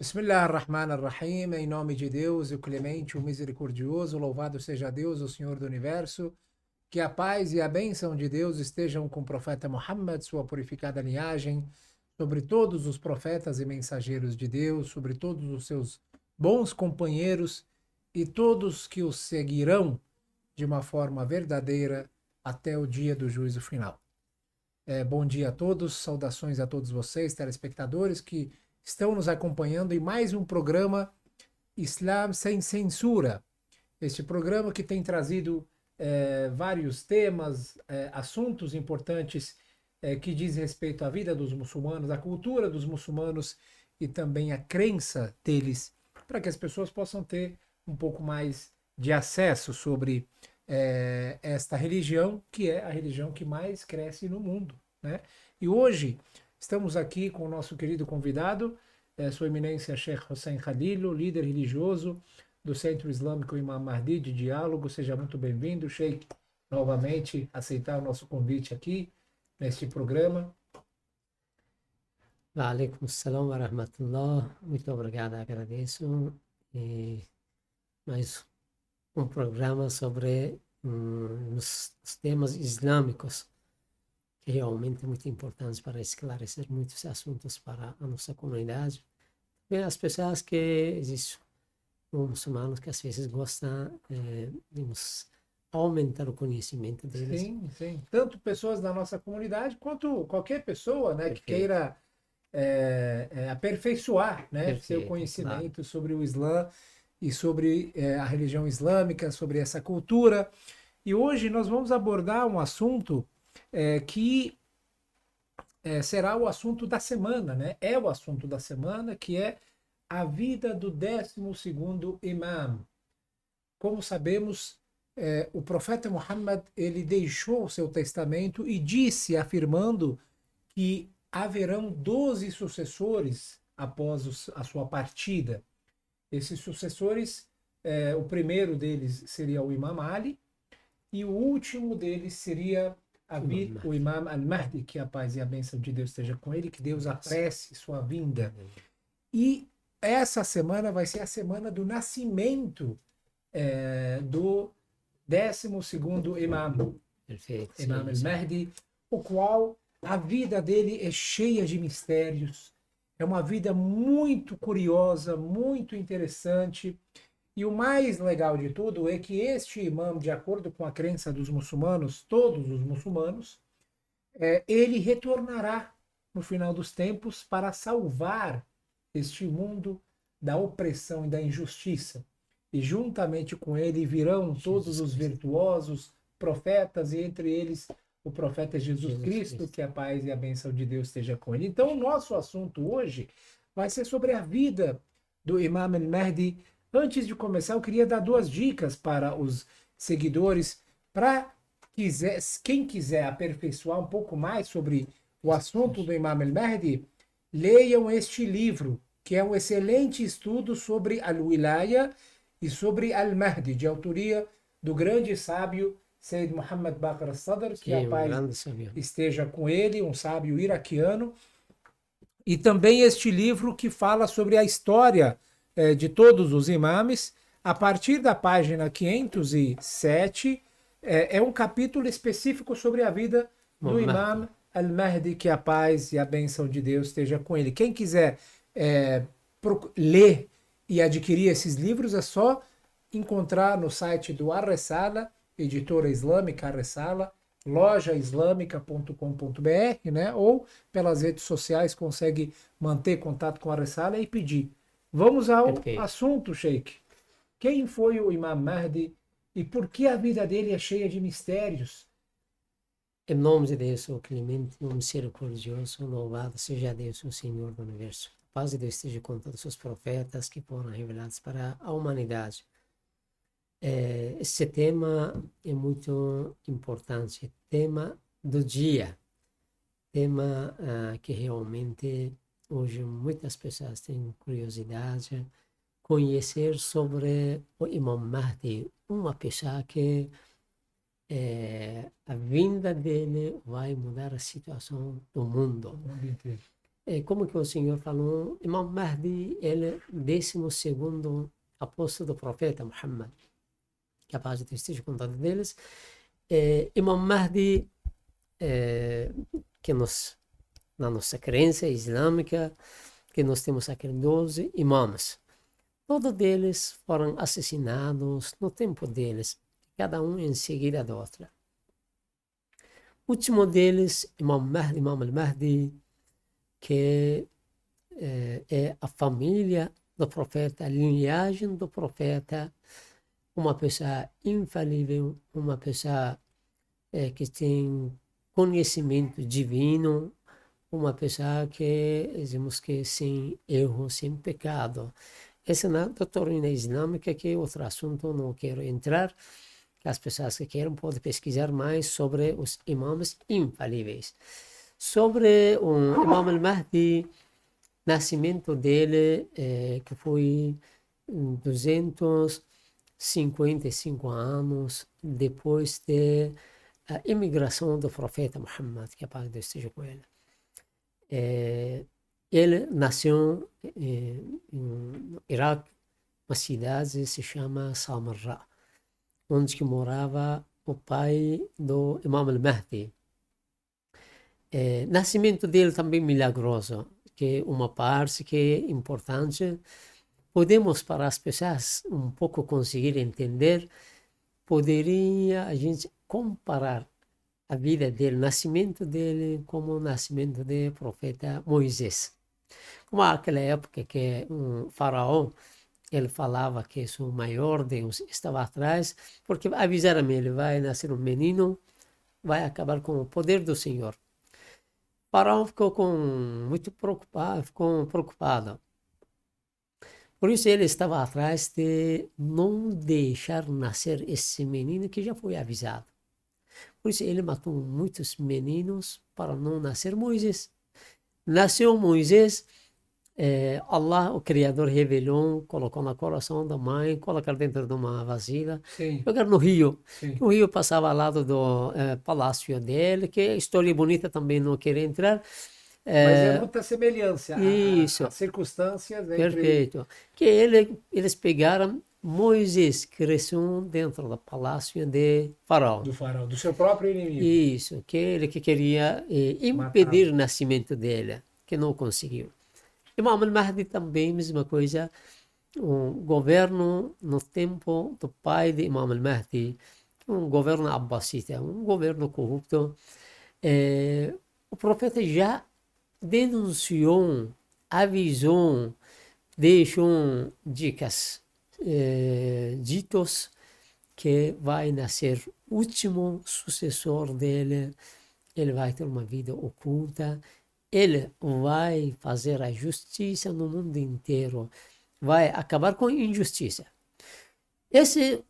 Bismillah ar-Rahman ar-Rahim, em nome de Deus, o clemente, o misericordioso, louvado seja Deus, o Senhor do Universo, que a paz e a bênção de Deus estejam com o profeta Muhammad, sua purificada linhagem, sobre todos os profetas e mensageiros de Deus, sobre todos os seus bons companheiros e todos que os seguirão de uma forma verdadeira até o dia do juízo final. Bom dia a todos, saudações a todos vocês, telespectadores que estão nos acompanhando em mais um programa Islam Sem Censura. Este programa que tem trazido vários temas, assuntos importantes que diz respeito à vida dos muçulmanos, à cultura dos muçulmanos e também à crença deles, para que as pessoas possam ter um pouco mais de acesso sobre esta religião, que é a religião que mais cresce no mundo, né? E hoje estamos aqui com o nosso querido convidado, Sua Eminência Sheikh Hossein Khalilo, líder religioso do Centro Islâmico Imam Mahdi de Diálogo. Seja muito bem-vindo, Sheikh, novamente aceitar o nosso convite aqui neste programa. Wa alaikum salam wa rahmatullah. Muito obrigado, agradeço. E mais um programa sobre os temas islâmicos, que realmente é muito importante para esclarecer muitos assuntos para a nossa comunidade. E as pessoas que existem, os muçulmanos, que às vezes gostam de aumentar o conhecimento deles. Sim, sim. Tanto pessoas da nossa comunidade quanto qualquer pessoa, né, que Perfeito. queira aperfeiçoar, né, seu Perfeito, claro. conhecimento sobre o Islã e sobre a religião islâmica, sobre essa cultura. E hoje nós vamos abordar um assunto que será o assunto da semana, né? É o assunto da semana, que é a vida do 12º imam. Como sabemos, o profeta Muhammad, ele deixou o seu testamento e disse, afirmando que haverão 12 sucessores após a sua partida. Esses sucessores, o primeiro deles seria o Imam Ali, e o último deles seria o Imam Al-Mahdi, que a paz e a bênção de Deus esteja com ele, que Deus apresse sua vinda. E essa semana vai ser a semana do nascimento do 12º Imam, Perfeito. Imam Sim. Al-Mahdi, o qual a vida dele é cheia de mistérios, é uma vida muito curiosa, muito interessante. E o mais legal de tudo é que este imã, de acordo com a crença dos muçulmanos, todos os muçulmanos, ele retornará no final dos tempos para salvar este mundo da opressão e da injustiça. E juntamente com ele virão todos os virtuosos, profetas, e entre eles o profeta Jesus Cristo, que a paz e a bênção de Deus esteja com ele. Então, o nosso assunto hoje vai ser sobre a vida do Imam al-Mahdi. Antes de começar, eu queria dar duas dicas para os seguidores, para quem quiser aperfeiçoar um pouco mais sobre o assunto do Imam al-Mahdi, leiam este livro, que é um excelente estudo sobre Al-Wilaya e sobre Al-Mahdi, de autoria do grande sábio Sayyid Muhammad Baqir al-Sadr, que a Sim, um paz grande sábio. esteja com ele, um sábio iraquiano. E também este livro que fala sobre a história de todos os imames, a partir da página 507, é um capítulo específico sobre a vida do Imam Al-Mahdi, que a paz e a bênção de Deus esteja com ele. Quem quiser ler e adquirir esses livros, é só encontrar no site do Ar-Resala, editora islâmica Ar-Resala, lojaislamica.com.br, né? Ou pelas redes sociais consegue manter contato com a Resala e pedir. Vamos ao assunto, Sheikh. Quem foi o Imam Mahdi e por que a vida dele é cheia de mistérios? Em nome de Deus, o clemente, o misericordioso, louvado seja Deus, o Senhor do Universo. A paz de Deus esteja com todos os profetas que foram revelados para a humanidade. Esse tema é muito importante, tema do dia, tema que realmente hoje muitas pessoas têm curiosidade conhecer sobre o Imam Mahdi, uma pessoa que a vinda dele vai mudar a situação do mundo. como que o Senhor falou, Imam Mahdi, ele é 12º apóstolo do profeta Muhammad, que a paz de Deus esteja com todos deles. Imam Mahdi, que na nossa crença islâmica, que nós temos aqui 12 imãs. Todos eles foram assassinados no tempo deles, cada um em seguida da outra. O último deles, Imam al-Mahdi, que é a família do profeta, a linhagem do profeta, uma pessoa infalível, uma pessoa que tem conhecimento divino, uma pessoa que, dizemos que sem erro, sem pecado. Essa é na doutrina islâmica, que é outro assunto, não quero entrar. As pessoas que queiram podem pesquisar mais sobre os imãs infalíveis. Sobre o Imam al-Mahdi, nascimento dele, que foi 255 anos depois da imigração do profeta Muhammad, que a paz de Deus esteja com ele. Ele nasceu no Iraque, uma cidade que se chama Samarra, onde que morava o pai do Imam al-Mahdi. Nascimento dele também milagroso, que é uma parte que é importante. Podemos, para as pessoas um pouco conseguir entender, poderia a gente comparar a vida dele, o nascimento dele, como o nascimento do profeta Moisés. Como aquela época que um faraó, ele falava que o maior Deus estava atrás, porque avisaram ele, vai nascer um menino, vai acabar com o poder do Senhor. O faraó ficou muito preocupado. Por isso ele estava atrás de não deixar nascer esse menino que já foi avisado. Por isso ele matou muitos meninos para não nascer Moisés. Nasceu Moisés, Allah, o Criador, revelou, colocou no coração da mãe, colocar dentro de uma vasilha, jogar no rio. O rio passava ao lado do palácio dele, que é história bonita, também não quero entrar. Mas é muita semelhança Isso. as circunstâncias entre... Perfeito. Que eles pegaram Moisés, que cresceu dentro do palácio de Faraó. Do faraó, do seu próprio inimigo. Isso, que ele que queria impedir o nascimento dele, que não conseguiu. Imam al-Mahdi também, mesma coisa, um governo no tempo do pai de Imam al-Mahdi, um governo abbasita, um governo corrupto. O profeta já denunciou, avisou, deixou dicas, ditos que vai nascer o último sucessor dele, ele vai ter uma vida oculta, ele vai fazer a justiça no mundo inteiro, vai acabar com a injustiça. Esse,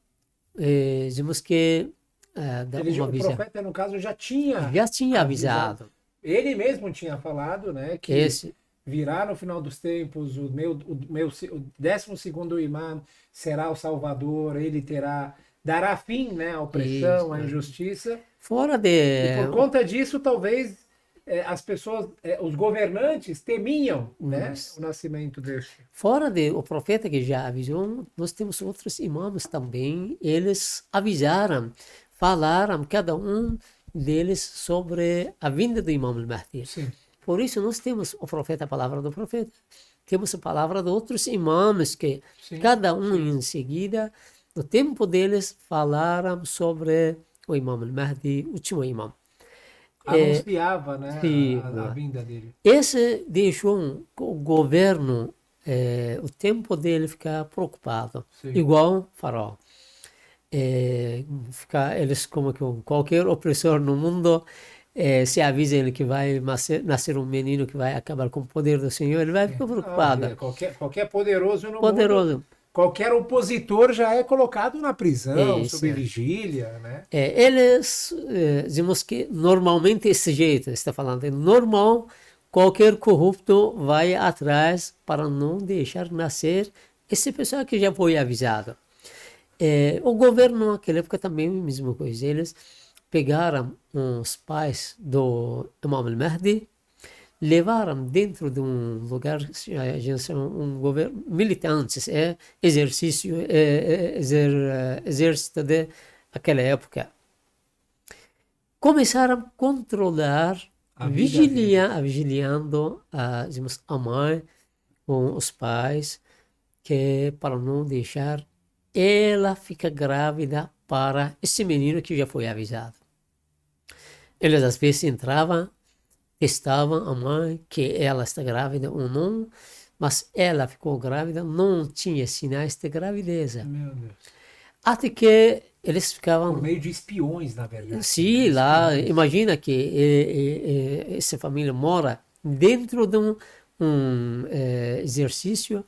dizemos que o profeta, no caso, já tinha avisado. Ele mesmo tinha falado, né, que virá no final dos tempos o 12º imã será o Salvador, ele dará fim, né, à opressão, à injustiça. E por conta disso, talvez as pessoas, os governantes temiam, né, o nascimento desse. Fora o profeta que já avisou, nós temos outros imãs também, eles avisaram, falaram, cada um deles, sobre a vinda do Imam al-Mahdi. Por isso nós temos o profeta, a palavra do profeta, temos a palavra de outros imãs que cada um em seguida, no tempo deles, falaram sobre o Imam al-Mahdi, o último imã. Anunciava, né, a vinda dele. Esse deixou o governo, o tempo dele, ficar preocupado, igual Faraó. Eles, como que qualquer opressor no mundo, se avisa ele que vai nascer um menino que vai acabar com o poder do Senhor, ele vai ficar preocupado. Qualquer poderoso no mundo, qualquer opositor já é colocado na prisão, sob vigília, né? Eles, dizemos que normalmente esse jeito, está falando, é normal, qualquer corrupto vai atrás para não deixar nascer essa pessoa que já foi avisado. O governo naquela época também a mesma coisa, eles pegaram os pais do Imam al-Mahdi, levaram dentro de um lugar, a gente chama um governo, militantes, exército de aquela época. Começaram a controlar, vigiliando digamos, a mãe com os pais, que para não deixar ela ficar grávida para esse menino que já foi avisado. Eles às vezes entravam, testavam a mãe que ela está grávida ou não, mas ela ficou grávida, não tinha sinais de gravidez. Meu Deus. Até que eles ficavam... Por meio de espiões, na verdade. Sim, lá, imagina que essa família mora dentro de um exercício.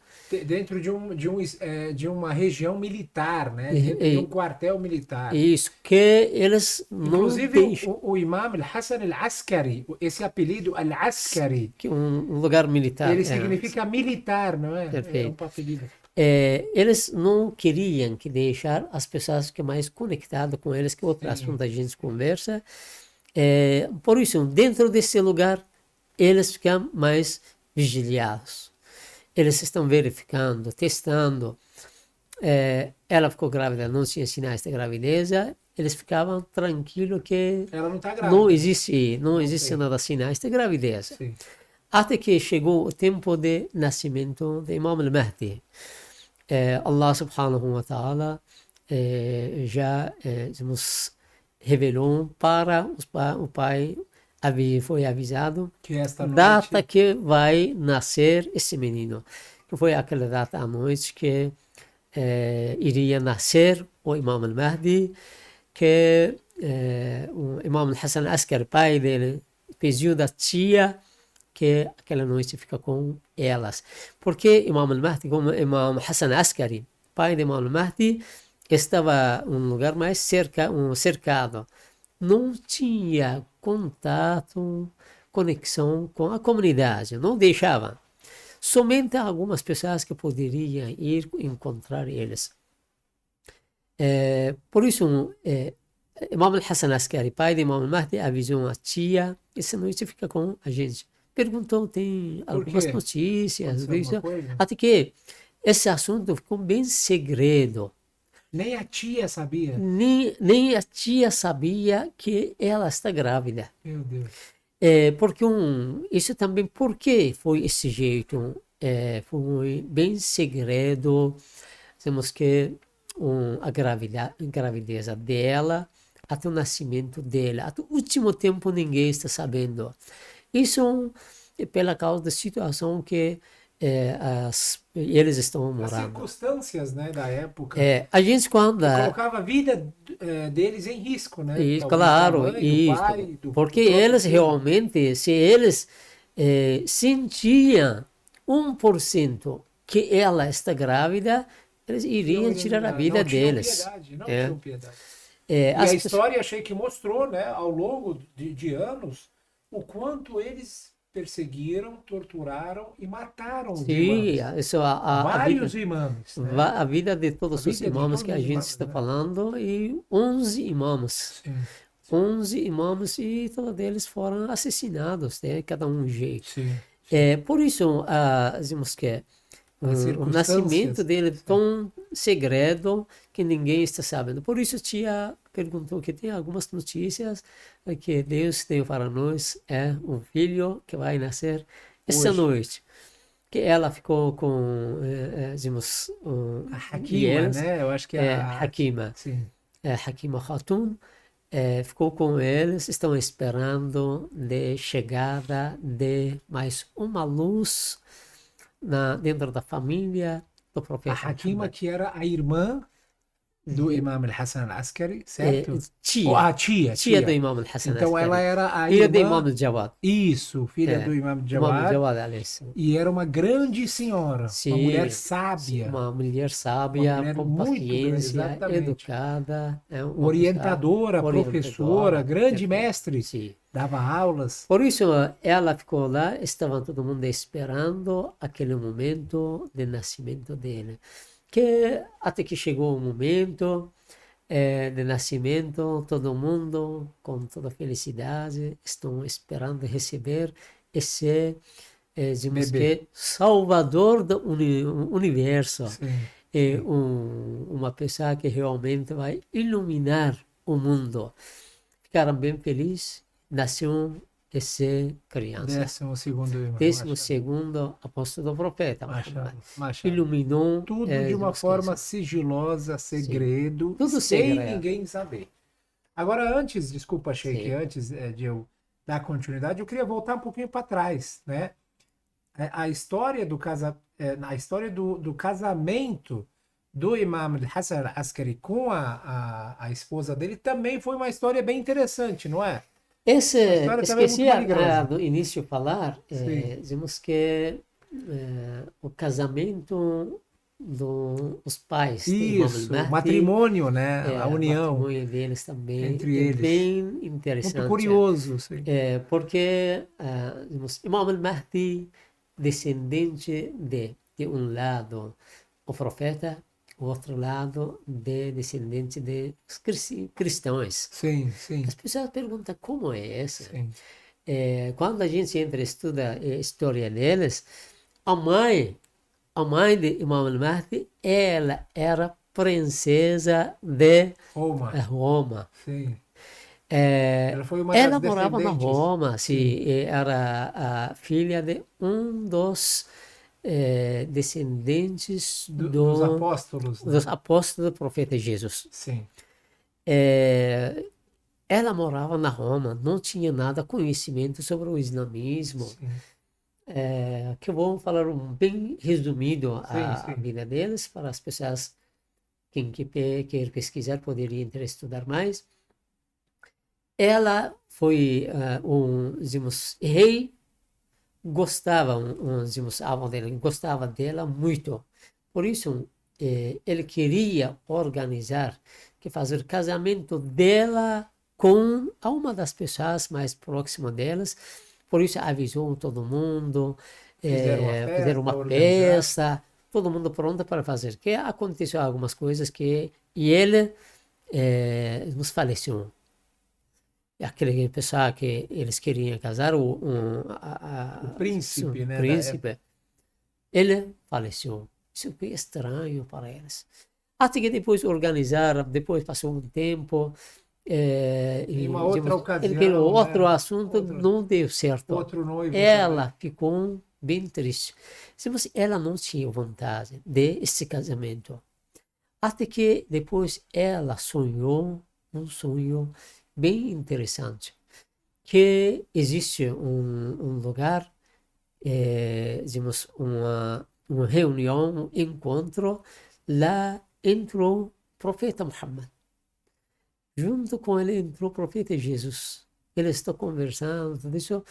Dentro de uma região militar, né? Dentro de um quartel militar. Isso, que eles Inclusive, não deixam. o Imam Al-Hassan Al-Askari, esse apelido Al-Askari, Que um lugar militar. ele significa militar, não é? Perfeito. É um apelido. Eles não queriam que deixar as pessoas que mais conectadas com eles, que outro assunto a gente conversa. Por isso, dentro desse lugar, eles ficam mais vigiliados. Eles estão verificando, testando. Ela ficou grávida, não tinha sinais de gravidez. Eles ficavam tranquilos que ela não está grávida. Não existe nada sinais de gravidez. Sim. Até que chegou o tempo de nascimento de Imam al-Mahdi. Allah subhanahu wa ta'ala já nos revelou para o pai, foi avisado que esta data noite... que vai nascer esse menino, que foi aquela data à noite que iria nascer o Imam al-Mahdi, que o Imam Hassan al-Askari, pai dele, pediu da tia que aquela noite fica com elas. Porque Imam al-Mahdi, como Imam Hassan al-Askari, pai de Imam al-Mahdi, estava em um lugar mais cercado. Não tinha contato, conexão com a comunidade, não deixava. Somente algumas pessoas que poderiam ir encontrar eles. Por isso, Imam Hassan al-Askari, pai de Imam al-Mahdi, avisou a tia, essa noite fica com a gente. Perguntou, tem algumas notícias, até que esse assunto ficou bem segredo. Nem a tia sabia? Nem a tia sabia que ela está grávida. Meu Deus. Porque isso também, por que foi esse jeito? Foi bem segredo. Temos que a gravidez dela, até o nascimento dela, até o último tempo ninguém está sabendo. Isso é pela causa da situação que eles estão morando. As circunstâncias, né, da época. A gente quando... colocava a vida deles em risco, né? Isso, claro, da mãe, isso. Do pai, porque eles realmente, se eles sentiam 1% que ela está grávida, eles iriam tirar a vida deles. Não tinham piedade. E a história, achei que mostrou, né, ao longo de anos, o quanto eles perseguiram, torturaram e mataram os imãs. Isso, vários imãs. Né? A vida de todos os imãs que a gente está falando, e 11 imãs. 11 imãs, e todos eles foram assassinados, né? Cada um jeito. Por isso, dizemos que o nascimento dele é tão segredo que ninguém está sabendo. Por isso, tia perguntou que tem algumas notícias que Deus tem para nós, um filho que vai nascer essa noite. Que ela ficou com, dizemos, a Hakima, né? Eu acho que é a Hakima. Hakima Khatun. Ficou com eles, estão esperando a chegada de mais uma luz dentro da família do profeta. A Hakima, que era a irmã do Imam Hassan al-Askari, certo? Tia do Imam Hassan al-Askari. Então ela era a filha do Imam al-Jawad. Isso, filha do Imam al-Jawad. E era uma grande senhora, uma mulher sábia. Uma mulher sábia, com paciência, educada. Orientadora, professora, grande mestre. Dava aulas. Por isso ela ficou lá, estava todo mundo esperando aquele momento de nascimento dele. Que até que chegou o momento de nascimento, todo mundo com toda felicidade estão esperando receber esse, dizemos Bebê. que, salvador do universo. Sim, É sim. uma pessoa que realmente vai iluminar o mundo. Ficaram bem felizes, nasceu essa criança. 12º imã, 12º apóstolo profeta, Muhammad. Mashallah, Mashallah. Iluminou, Tudo de uma digamos que forma sigilosa, sim, segredo, tudo sem segredo, ninguém saber. Agora, antes, desculpa, Sheik, sim. antes de eu dar continuidade, eu queria voltar um pouquinho para trás, né? A história a história do casamento do Imam Hassan al-Askari com a esposa dele também foi uma história bem interessante, não é? Uma história também muito Esqueci valiosa. no início falar, Sim. dizemos que o casamento dos pais do Imam Isso, o al-Mahdi, matrimônio, né? A o união matrimônio deles também entre é eles. bem Muito interessante. curioso, sim. Porque Imam al-Mahdi, descendente de um lado, o profeta, o outro lado, descendente de cristãos. Sim, sim, As pessoas perguntam como é isso? sim. Quando a gente entra e estuda a história deles, a mãe, a mãe de Imam al-Mahdi, ela era princesa de Roma, Roma. sim. Ela foi uma das Ela morava na descendentes. Roma, Sim. era a filha de um dos descendentes Dos apóstolos, dos né? apóstolos do profeta Jesus. Sim, É, ela morava na Roma, não tinha nada conhecimento sobre o islamismo. sim. Que vou falar bem resumido Sim, a sim. vida deles para as pessoas quer pesquisar poderia estudar mais. Ela foi digamos, rei, gostava, digamos, a avó dela gostava dela muito. Por isso, ele queria organizar, que fazer casamento dela com uma das pessoas mais próximas delas. Por isso, avisou todo mundo, Fizeram a fizeram festa, uma organizaram. festa, todo mundo pronto para fazer. Que aconteceu algumas coisas e ele nos faleceu. Aquele pessoal que eles queriam casar, O o príncipe, né, da época. príncipe, ele faleceu. Isso foi estranho para eles. Até que depois organizaram, depois passou um tempo, Em uma e, outra digamos, aquele ocasião, outro né? assunto não deu certo. Outro noivo também. Ela ficou bem triste. Ela não tinha vontade desse casamento. Até que depois ela sonhou um sonho bem interessante, que existe um lugar, digamos, uma reunião, um encontro, lá entrou o profeta Muhammad. Junto com ele entrou o profeta Jesus. Eles estão conversando, tudo isso.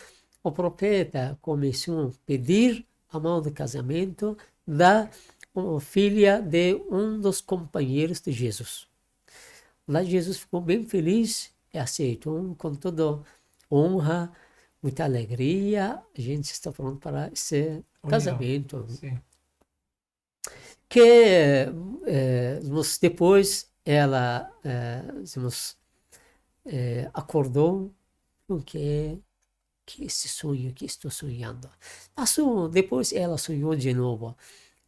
O profeta começou a pedir a mão de casamento da filha de um dos companheiros de Jesus. Lá Jesus ficou bem feliz e aceitou com toda honra, muita alegria. A gente está pronto para esse União. casamento. Sim. Que depois ela acordou com que esse sonho que estou sonhando. Passou, depois ela sonhou de novo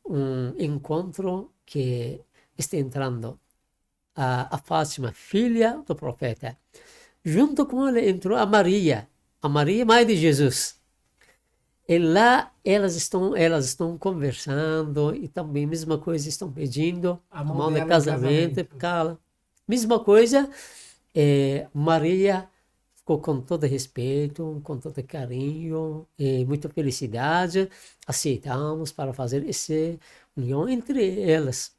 um encontro que está entrando a Fátima, filha do profeta. Junto com ela entrou a Maria, mãe de Jesus. E lá elas estão conversando e também mesma coisa, estão pedindo A a mão mão de dela em casamento. casamento. Mesma coisa, Maria ficou com todo respeito, com todo carinho e muita felicidade. Aceitamos para fazer essa união entre elas.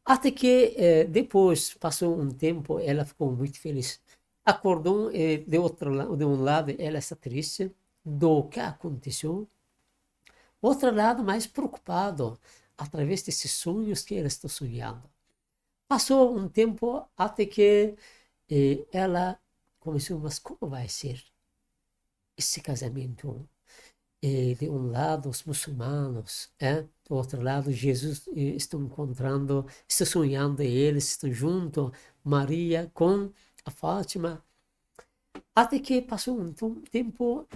Até que depois, passou um tempo, ela ficou muito feliz. Acordou de um lado, ela está triste do que aconteceu. Outro lado, mais preocupado, através desses sonhos que ela está sonhando. Passou um tempo até que ela começou, mas como vai ser esse casamento? De um lado os muçulmanos, do outro lado Jesus estão encontrando, estão sonhando eles, estão junto, Maria com a Fátima. Até que passou um tempo,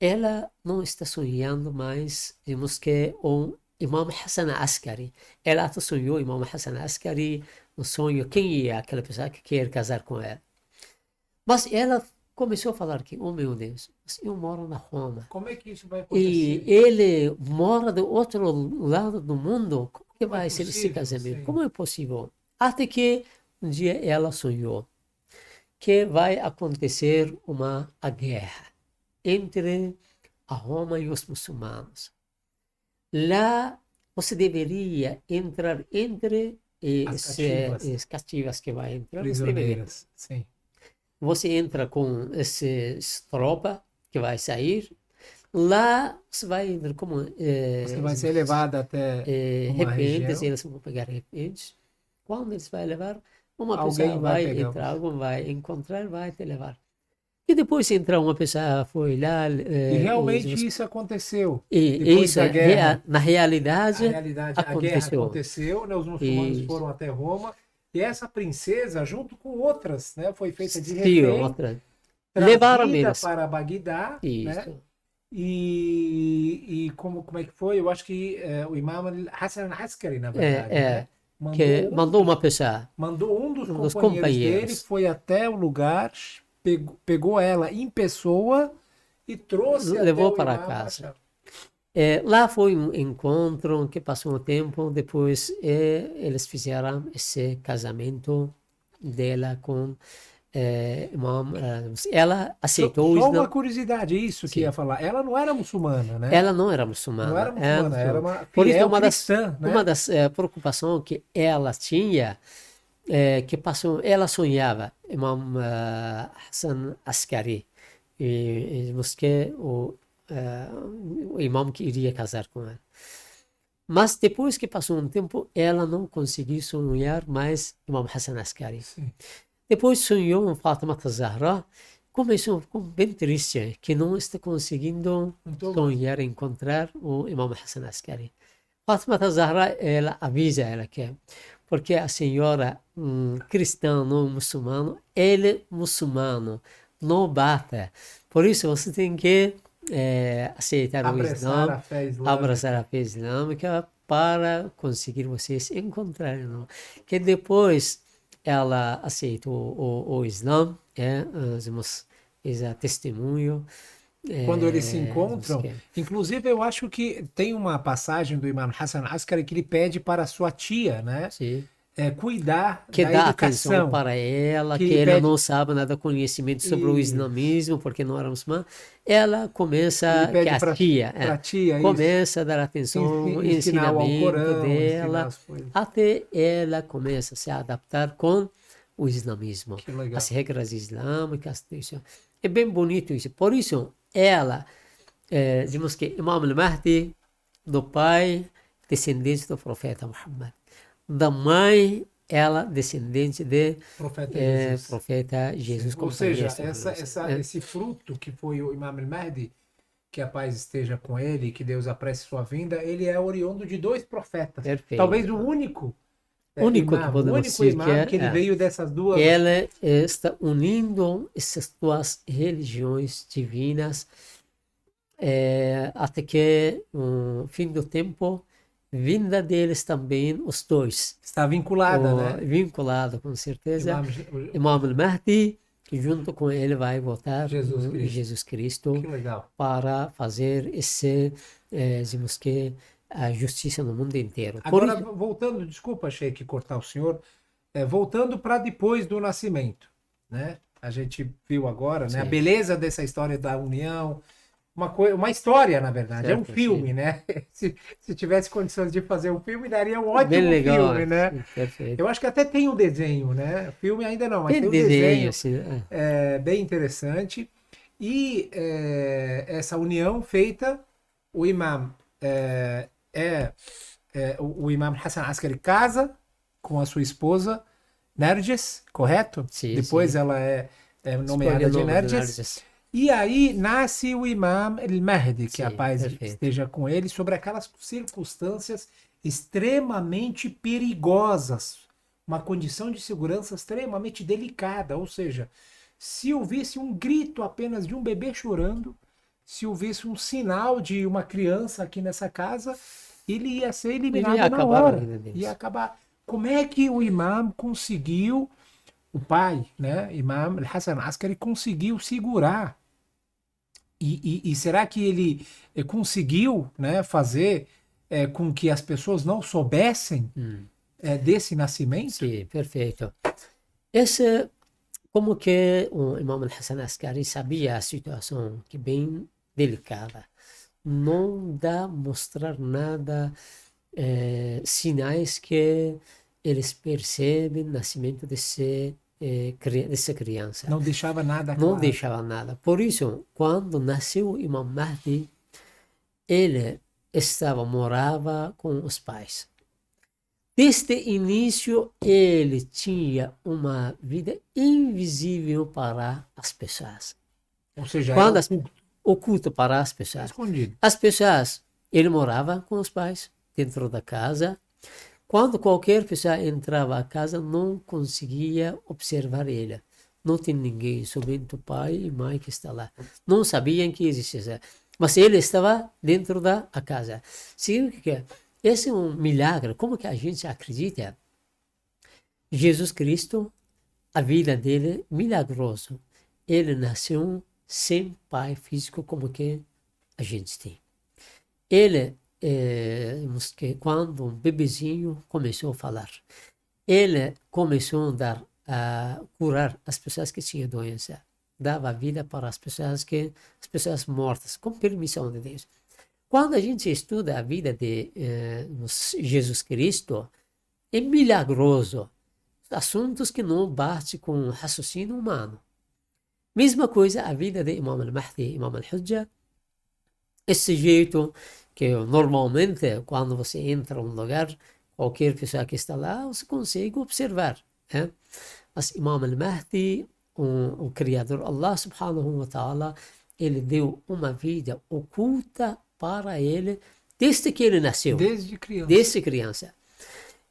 ela não está sonhando mais, temos que o Imam Hassan Askari, ela até sonhou, Imam Hassan Askari, um sonho, quem é aquela pessoa que quer casar com ela. Mas ela começou a falar que, oh meu Deus, mas eu moro na Roma, Como é que isso vai e acontecer? ele mora do outro lado do mundo, como que Como é vai ser esse possível? casamento? Sim. Como é possível? Até que um dia ela sonhou que vai acontecer a guerra entre a Roma e os muçulmanos. Lá você deveria entrar entre As cativas, as cativas que vai entrar, você deveria. prisioneiras, sim. Você entra com essas tropas que vai sair. Lá você vai entrar como Você vai ser levada até uma reféns, região, eles vão pegar reféns. Quando eles vão levar, uma pessoa alguém vai vai entrar, pegá-los. alguém vai encontrar, vai te levar. E depois entra uma pessoa, foi lá, E realmente isso aconteceu. e Depois isso da guerra, na a realidade realidade, a guerra aconteceu. aconteceu, né? Os muçulmanos E foram até Roma, e essa princesa, junto com outras, né, foi feita de sim, refém, outra. Levaram trazida eles. para Bagdá, né? Isso. E como é que foi? Eu acho que o Imam Hassan al-Askari, na verdade, né? É, que mandou uma pessoa, Mandou um dos um dos companheiros dele, companheiros, foi até o lugar, pegou ela em pessoa e trouxe até levou o para Imam casa. Hassan. Lá foi um encontro que passou um tempo, depois eles fizeram esse casamento dela com Imam. Ela aceitou o Só uma Islã, curiosidade, isso que ia sim. falar. Ela não era muçulmana, né? Ela não era Não era muçulmana, muçulmana, era uma por isso fiel uma cristã, né? das preocupações que ela tinha, que passou, ela sonhava, Imam Hassan Askari, e que o imam que iria casar com ela. Mas depois que passou um tempo, ela não conseguiu sonhar mais Imam Hassan Askari. Sim. Depois sonhou em Fátima Zahra, começou a ficar bem triste, que não está conseguindo Muito bom. sonhar, encontrar o Imam Hassan Askari. Fátima Zahra, ela avisa ela que, porque a senhora cristã, não muçulmano, ele é muçulmano, não bata. Por isso você tem que aceitar o Abraçar Islã, a fé abraçar islâmica. a fé islâmica para conseguir vocês encontrarem. Não? Que depois ela aceitou o Islã, temos esse testemunho. Quando eles se Temos encontram, que- inclusive eu acho que tem uma passagem do Imam Hassan Askari que ele pede para sua tia, né? sim. Cuidar Que da dá atenção educação. para ela, que Que ela pede não sabe nada conhecimento sobre o isso. islamismo, porque não era muçulmana, ela Ele começa, que pede a tia, para tia isso. começa a dar atenção, Ensinar o ensinamento Alcorão, ensinar dela, as coisas. até ela começa a se adaptar com o islamismo, Que legal. as regras islâmicas, isso. É bem bonito isso. Por isso, ela, digamos que Imam al-Mahdi, do pai, descendente do profeta Muhammad, da mãe, ela descendente de Profeta Jesus. profeta Jesus, Ou seja, companheiro. esse fruto que foi o Imam al-Mahdi, que a paz esteja com ele, que Deus apresse sua vinda, ele é oriundo de dois profetas. Talvez o Perfeito. único O único que imam, o podemos único dizer que imam que ele veio dessas duas. ela está unindo essas duas religiões divinas até que no fim do tempo, vinda deles também, os dois. Está vinculada, né? Vinculado, com certeza. Imam, Imam al-Mahdi, que junto com ele vai voltar Jesus Cristo. Jesus Cristo Que legal. para fazer digamos que, a justiça no mundo inteiro. Agora, voltando, desculpa, Sheik, cortar o senhor, voltando para depois do nascimento, né? A gente viu agora, né? A Sim. beleza dessa história da união, uma história, na verdade, é um Certo, filme, sim. né? Se tivesse condições de fazer um filme, daria um ótimo Bem legal, filme, né? sim, perfeito. Eu acho que até tem um desenho, né? Filme ainda não, mas Tem tem um desenho, desenho assim, bem interessante. E essa união feita, o imam o Imam Hassan Askari casa com a sua esposa Nerges, correto? sim, Depois sim. ela é Escolhe nomeada o de nome de Nerges. Narges. E aí nasce o Imam al-Mahdi, que a Sim, paz perfeito. esteja com ele, sobre aquelas circunstâncias extremamente perigosas, uma condição de segurança extremamente delicada, ou seja, se ouvisse um grito apenas de um bebê chorando, se houvesse um sinal de uma criança aqui nessa casa, ele ia ser Ele ia eliminado na acabar a hora. vida Ia deles. acabar. Como é que o imam conseguiu, o pai, né, Imam Hassan Askari, conseguiu segurar? E será que ele conseguiu, né, fazer com que as pessoas não soubessem desse nascimento? Sim, perfeito. Esse, como que o Imam Hassan Askari sabia a situação que bem delicada. Não dá mostrar nada, sinais que eles percebem o nascimento dessa criança. Não deixava nada Não claro. deixava nada. Por isso, quando nasceu o Imam Mahdi, ele morava com os pais. Desde o início, ele tinha uma vida invisível para as pessoas. Ou seja, Quando era oculto para as pessoas. escondido. As pessoas, ele morava com os pais, dentro da casa. Quando qualquer pessoa entrava à casa, não conseguia observar ele. Não tem ninguém, somente o pai e mãe que está lá. Não sabiam que existia. Mas ele estava dentro da casa. Significa que esse é um milagre. Como que a gente acredita? Jesus Cristo, a vida dele, milagroso. Ele nasceu sem pai físico como que a gente tem. Ele, quando um bebezinho começou a falar, ele começou a curar as pessoas que tinham doença, dava vida para as pessoas mortas, com permissão de Deus. Quando a gente estuda a vida de Jesus Cristo, é milagroso, assuntos que não batem com o raciocínio humano. Mesma coisa a vida de Imam al-Mahdi, Imam al-Hujja, esse jeito que normalmente quando você entra em um lugar, qualquer pessoa que está lá, você consegue observar. Né? Mas Imam al-Mahdi, o Criador Allah subhanahu wa ta'ala, ele deu uma vida oculta para ele desde que ele nasceu. Desde criança. Desde criança.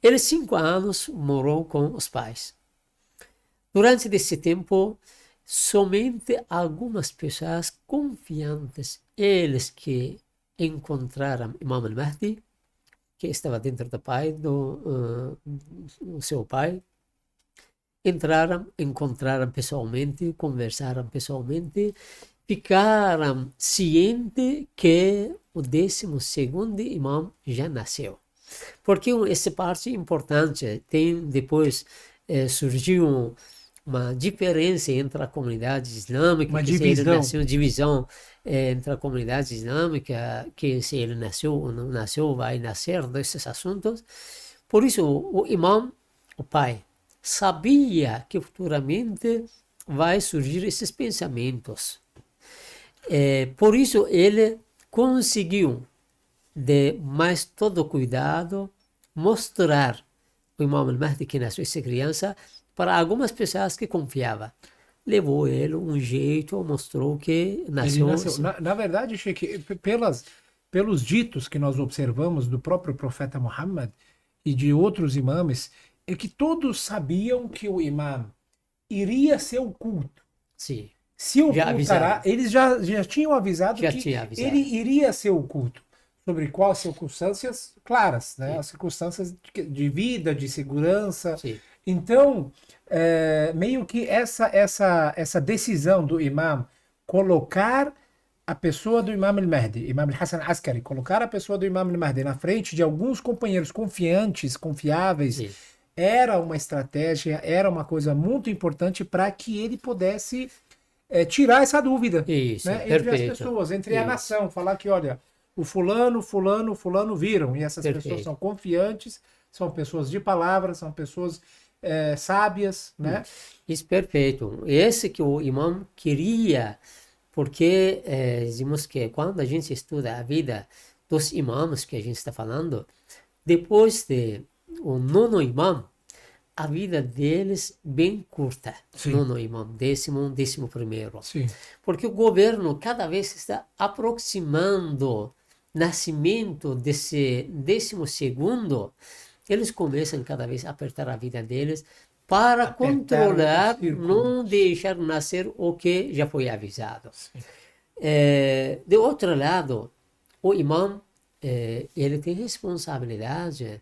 Ele 5 anos morou com os pais. Durante esse tempo, somente algumas pessoas confiantes, eles que encontraram Imam al-Mahdi, que estava dentro do seu pai, encontraram pessoalmente, conversaram pessoalmente, ficaram cientes que o 12º imam já nasceu. Porque essa parte importante, depois surgiu uma diferença entre a comunidade islâmica, Uma que se ele divisão. nasceu, divisão entre a comunidade islâmica, que se ele nasceu ou não nasceu, vai nascer, desses assuntos. Por isso, o imam, o pai, sabia que futuramente vai surgir esses pensamentos. Por isso, ele conseguiu, de mais todo cuidado, mostrar o Imam al-Mahdi que nasceu essa criança para algumas pessoas que confiavam. Levou ele um jeito, mostrou que nasceu. Na verdade, Sheikh, pelos ditos que nós observamos do próprio profeta Muhammad e de outros imames, é que todos sabiam que o imam iria ser oculto. Sim. Se ocultará, eles já tinham avisado ele iria ser oculto. Sobre quais circunstâncias claras, né? As circunstâncias de vida, de segurança. Sim. Então, meio que essa decisão do imam colocar a pessoa do Imam al-Mahdi, Imam Hassan Askari, colocar a pessoa do Imam al-Mahdi na frente de alguns companheiros confiantes, confiáveis, Sim. era uma estratégia, era uma coisa muito importante para que ele pudesse tirar essa dúvida, Isso, né, entre as pessoas, entre a nação, falar que, olha, o fulano viram, e essas pessoas são confiantes, são pessoas de palavra, são pessoas sábias, né? Isso, perfeito. Esse que o imam queria, porque dizemos que quando a gente estuda a vida dos imãs que a gente está falando, depois de o 9º imam, a vida deles bem curta. Sim. 9º imam, 10º, 11º. Sim. Porque o governo cada vez está aproximando nascimento desse 12º, eles começam cada vez a apertar a vida deles, para Apertar o controlar, círculo. não deixar nascer o que já foi avisado. Sim. De outro lado, o imã, ele tem responsabilidade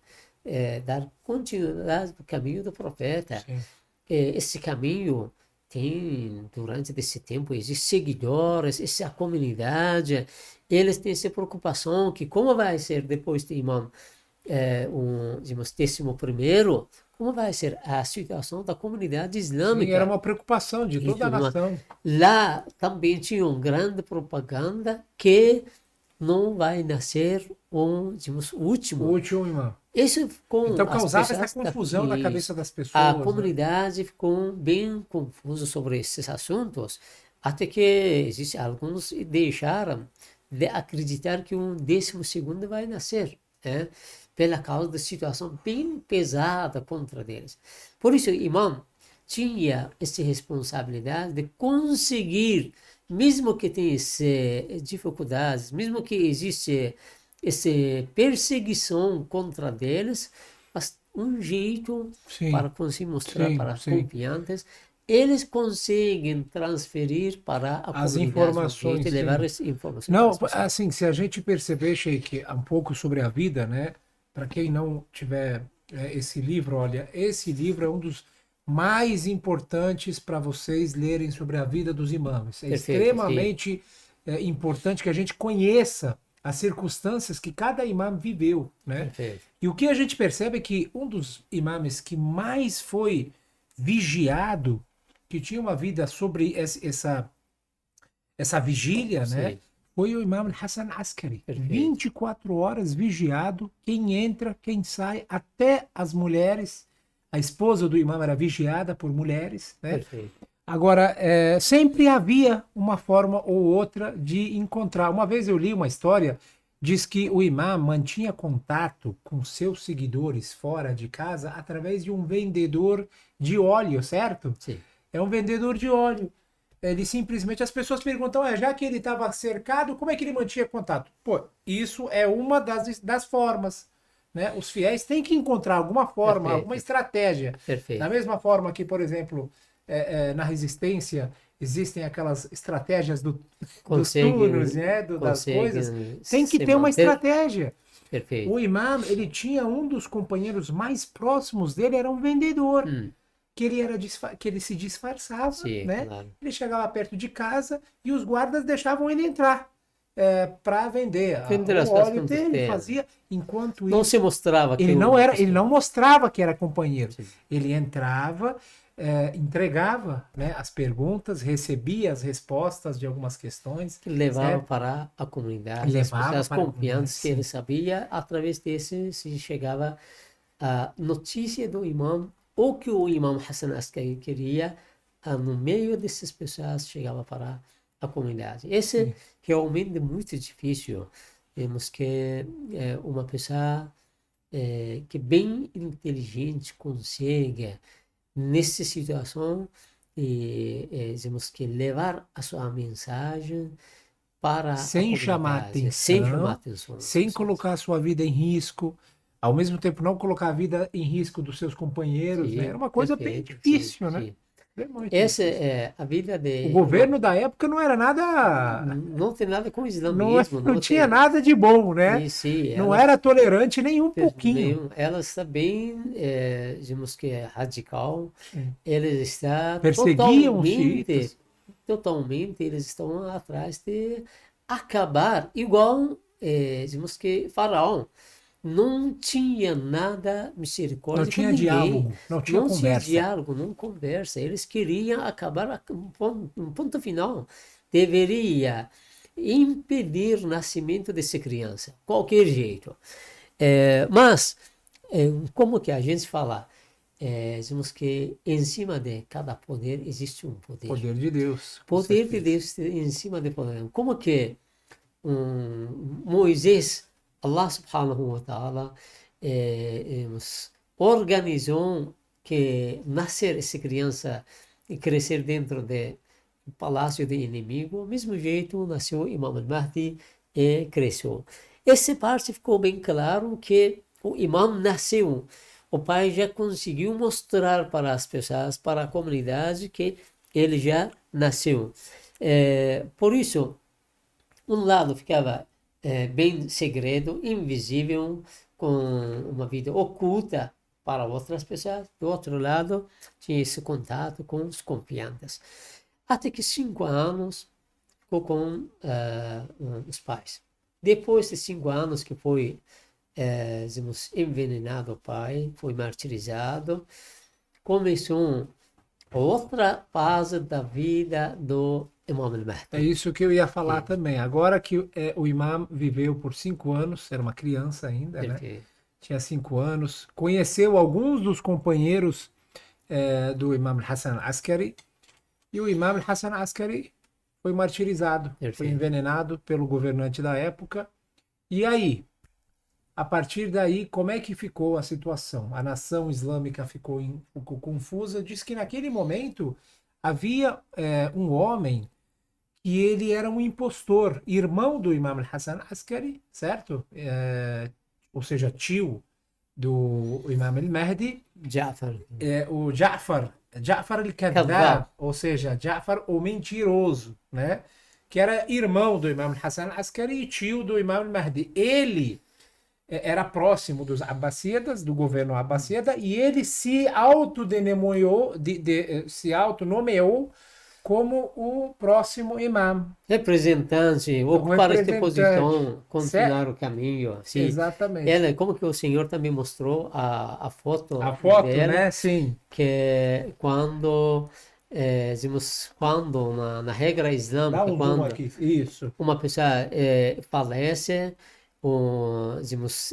dar continuidade do caminho do profeta. Sim. Esse caminho tem, durante esse tempo, existem seguidores, essa comunidade, eles têm essa preocupação que como vai ser depois do imã, digamos, 11º, como vai ser a situação da comunidade Sim, islâmica. era uma preocupação de toda a nação. Lá também tinha uma grande propaganda que não vai nascer digamos, o O último. último imã. Isso com Então as causava pessoas essa confusão na cabeça das pessoas. A né? comunidade ficou bem confusa sobre esses assuntos, até que existe alguns deixaram de acreditar que um 12º vai nascer, né? Pela causa da situação bem pesada contra eles. Por isso, o imã tinha essa responsabilidade de conseguir, mesmo que tenha dificuldades, mesmo que existe essa perseguição contra eles, mas um jeito Sim, para conseguir mostrar sim, para sim. confiantes, eles conseguem transferir para a As comunidade informações, e levar sim. essa informação para Não, as pessoas. assim, se a gente perceber, Sheik, um pouco sobre a vida, né? Para quem não tiver esse livro, olha, esse livro é um dos mais importantes para vocês lerem sobre a vida dos imãs. É Perfeito, sim. extremamente importante que a gente conheça as circunstâncias que cada imã viveu, né? Perfeito. E o que a gente percebe é que um dos imãs que mais foi vigiado, que tinha uma vida sobre essa vigília, né? Sim. Foi o Imam Hassan Askari. Perfeito. 24 horas vigiado, quem entra, quem sai, até as mulheres. A esposa do imam era vigiada por mulheres, né? Perfeito. Agora, sempre havia uma forma ou outra de encontrar. Uma vez eu li uma história, diz que o imam mantinha contato com seus seguidores fora de casa através de um vendedor de óleo, certo? Sim. É um vendedor de óleo. Ele simplesmente, as pessoas perguntam, já que ele estava cercado, como é que ele mantinha contato? Pô, isso é uma das formas, né? Os fiéis têm que encontrar alguma forma, Perfeito. alguma estratégia. Perfeito. Da mesma forma que, por exemplo, na resistência existem aquelas estratégias dos turnos, né? Das coisas. Tem que ter uma estratégia. Perfeito. O imam, ele tinha um dos companheiros mais próximos dele, era um vendedor. Que ele se disfarçava, Sim, né? claro. Ele chegava perto de casa e os guardas deixavam ele entrar para vender o óleo dele. Ele fazia enquanto não isso se mostrava que ele não mostrava que era companheiro. Sim. Ele entrava, entregava, né, as perguntas, recebia as respostas de algumas questões. Levava para a comunidade, levava as pessoas confiantes que ele sabia, através desse se chegava a notícia do imã, ou que o imã Hassan Askari queria, no meio dessas pessoas chegava para a comunidade. Esse realmente é muito difícil. Temos que uma pessoa que bem inteligente consegue, nessa situação, temos que levar a sua mensagem para sem chamar atenção, sem colocar a sua vida em risco, ao mesmo tempo não colocar a vida em risco dos seus companheiros, sim, né? Era uma coisa bem difícil, sim, né? Sim. Essa é a vida de... O governo da época não era nada... Não tem nada com o islamismo. Não tinha nada de bom, né? Sim, não era tolerante nem um pouquinho. Ela está bem, digamos que radical. Sim. Eles estão perseguiam os xiitas. Totalmente, eles estão atrás de acabar, igual, digamos que Faraó. Não tinha nada misericórdia. Não tinha diálogo, não tinha conversa. Tinha diálogo, não conversa. Eles queriam acabar um ponto final. Deveria impedir o nascimento dessa criança, qualquer jeito. Mas, como que a gente fala? Dizemos que em cima de cada poder existe um poder. Poder de Deus. Poder de Deus em cima de poder. Como que Moisés, Allah subhanahu wa ta'ala, organizou que nascer essa criança e crescer dentro do palácio do inimigo, do mesmo jeito nasceu Imam al-Mahdi e cresceu. Essa parte ficou bem claro que o imam nasceu o pai já conseguiu mostrar para as pessoas, para a comunidade, que ele já nasceu. Por isso, um lado ficava bem segredo, invisível, com uma vida oculta para outras pessoas. Do outro lado, tinha esse contato com os confiantes. Até que 5 anos ficou com os pais. Depois de 5 anos que foi dizemos, envenenado o pai, foi martirizado, começou outra fase da vida do Imam al-Mahdi. É isso que eu ia falar também. Agora que o imam viveu por 5 anos, era uma criança ainda, né? Tinha 5 anos, conheceu alguns dos companheiros do Imam Hassan al-Askari, e o Imam Hassan al-Askari foi martirizado, foi envenenado pelo governante da época. E aí, a partir daí, como é que ficou a situação? A nação islâmica ficou confusa. Diz que naquele momento havia um homem que ele era um impostor, irmão do Imam Hassan al-Askari, certo? Ou seja, tio do Imam al-Mahdi. Ja'far. O Ja'far al-Kadhab, ou seja, Ja'far o mentiroso, né? Que era irmão do Imam Hassan al-Askari e tio do Imam al-Mahdi. Ele era próximo dos Abbássidas, do governo Abbassida, e ele se autodenomeou, se autonomeou como o próximo imam. Representante, ocupar esta posição, continuar o caminho. Assim. Exatamente. Ela, como que o senhor também mostrou a foto dela, né? Sim. Que quando, dizemos, quando na regra islâmica, quando Isso. uma pessoa falece, dizemos,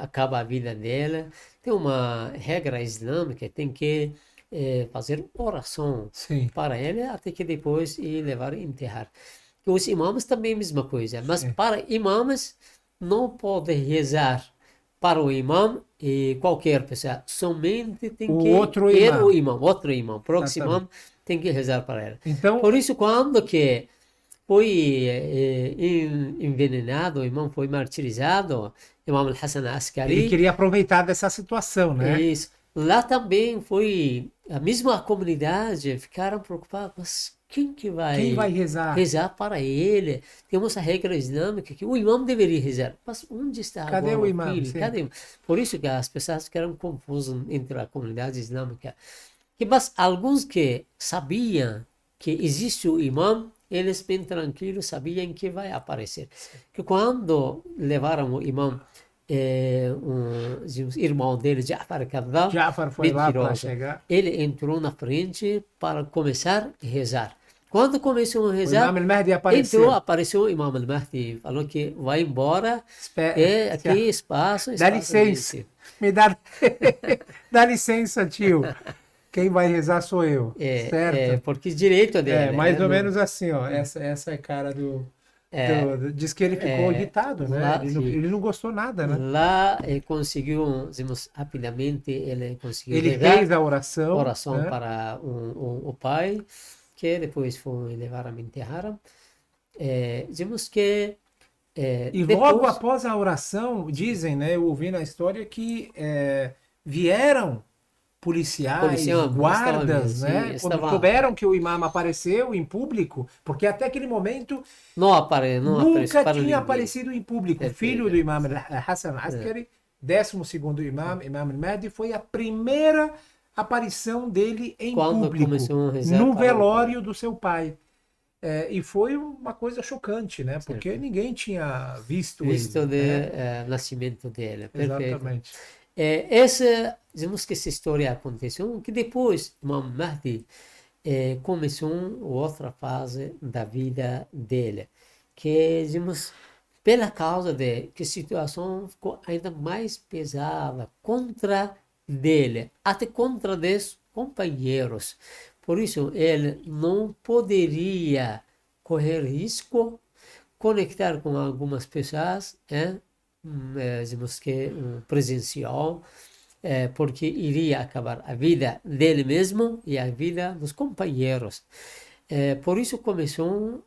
acaba a vida dela, tem uma regra islâmica, tem que fazer oração para ela, até que depois levar e enterrar. E os imãs também a mesma coisa, mas para imãs não pode rezar para o imã e qualquer pessoa, somente tem que outro imã, próximo imã, tem que rezar para ela. Então, por isso, quando que foi envenenado, o imã foi martirizado, Imam al-Hassan al-Askari, ele queria aproveitar dessa situação, né? Isso. Lá também foi a mesma comunidade, ficaram preocupados, mas quem vai rezar para ele? Temos a regra islâmica que o imã deveria rezar, mas onde está Cadê agora o imã? filho? Cadê? Por isso que as pessoas ficaram confusas entre a comunidade islâmica. Mas alguns que sabiam que existe o imã, eles bem tranquilos sabiam que vai aparecer. Que quando levaram o imã, um irmão dele, Ja'far al-Kadhab, foi lá para chegar. Ele entrou na frente para começar a rezar. Quando começou a rezar, o Imam al-Mahdi apareceu. Apareceu o Imam al-Mahdi, falou que vai embora, aqui espaço. Dá licença, me dá, dá licença, tio. Quem vai rezar sou eu, certo? Porque direito dele. Mais ou menos assim, ó. Essa é a cara do... diz que ele ficou irritado, né? Lá, ele não gostou nada, né? Lá conseguiu, dizemos, rapidamente, ele conseguiu ele fez a oração né? Para o pai, que depois foi levar a enterrar. Dizemos que e logo após a oração, dizem, né? Eu ouvi na história que vieram policiais, guardas, né? Quando souberam que o imam apareceu em público, porque até aquele momento nunca tinha aparecido em público. Filho do imam Hassan al-Askari, 12º imam al-Mahdi, foi a primeira aparição dele em público, no velório do seu pai. E foi uma coisa chocante, né? Porque ninguém tinha visto ele. O nascimento dele. Exatamente. Dizemos que essa história aconteceu, que depois Imam Mahdi começou outra fase da vida dele, que dizemos pela causa de que a situação ficou ainda mais pesada contra dele, até contra os companheiros. Por isso ele não poderia correr risco, conectar com algumas pessoas, dizemos que presencial, porque iria acabar a vida dele mesmo e a vida dos companheiros. Por isso começou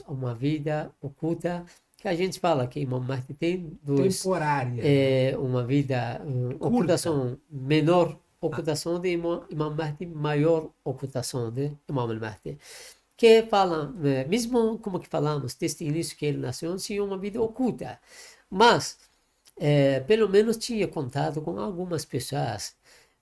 uma vida oculta que a gente fala que Imam Mahdi tem Temporária. uma vida, Curta. ocultação menor, ocultação de Imam Mahdi, maior ocultação de Imam al-Mahdi. Que fala, mesmo como que falamos desde o início que ele nasceu, tinha uma vida oculta, mas pelo menos tinha contato com algumas pessoas,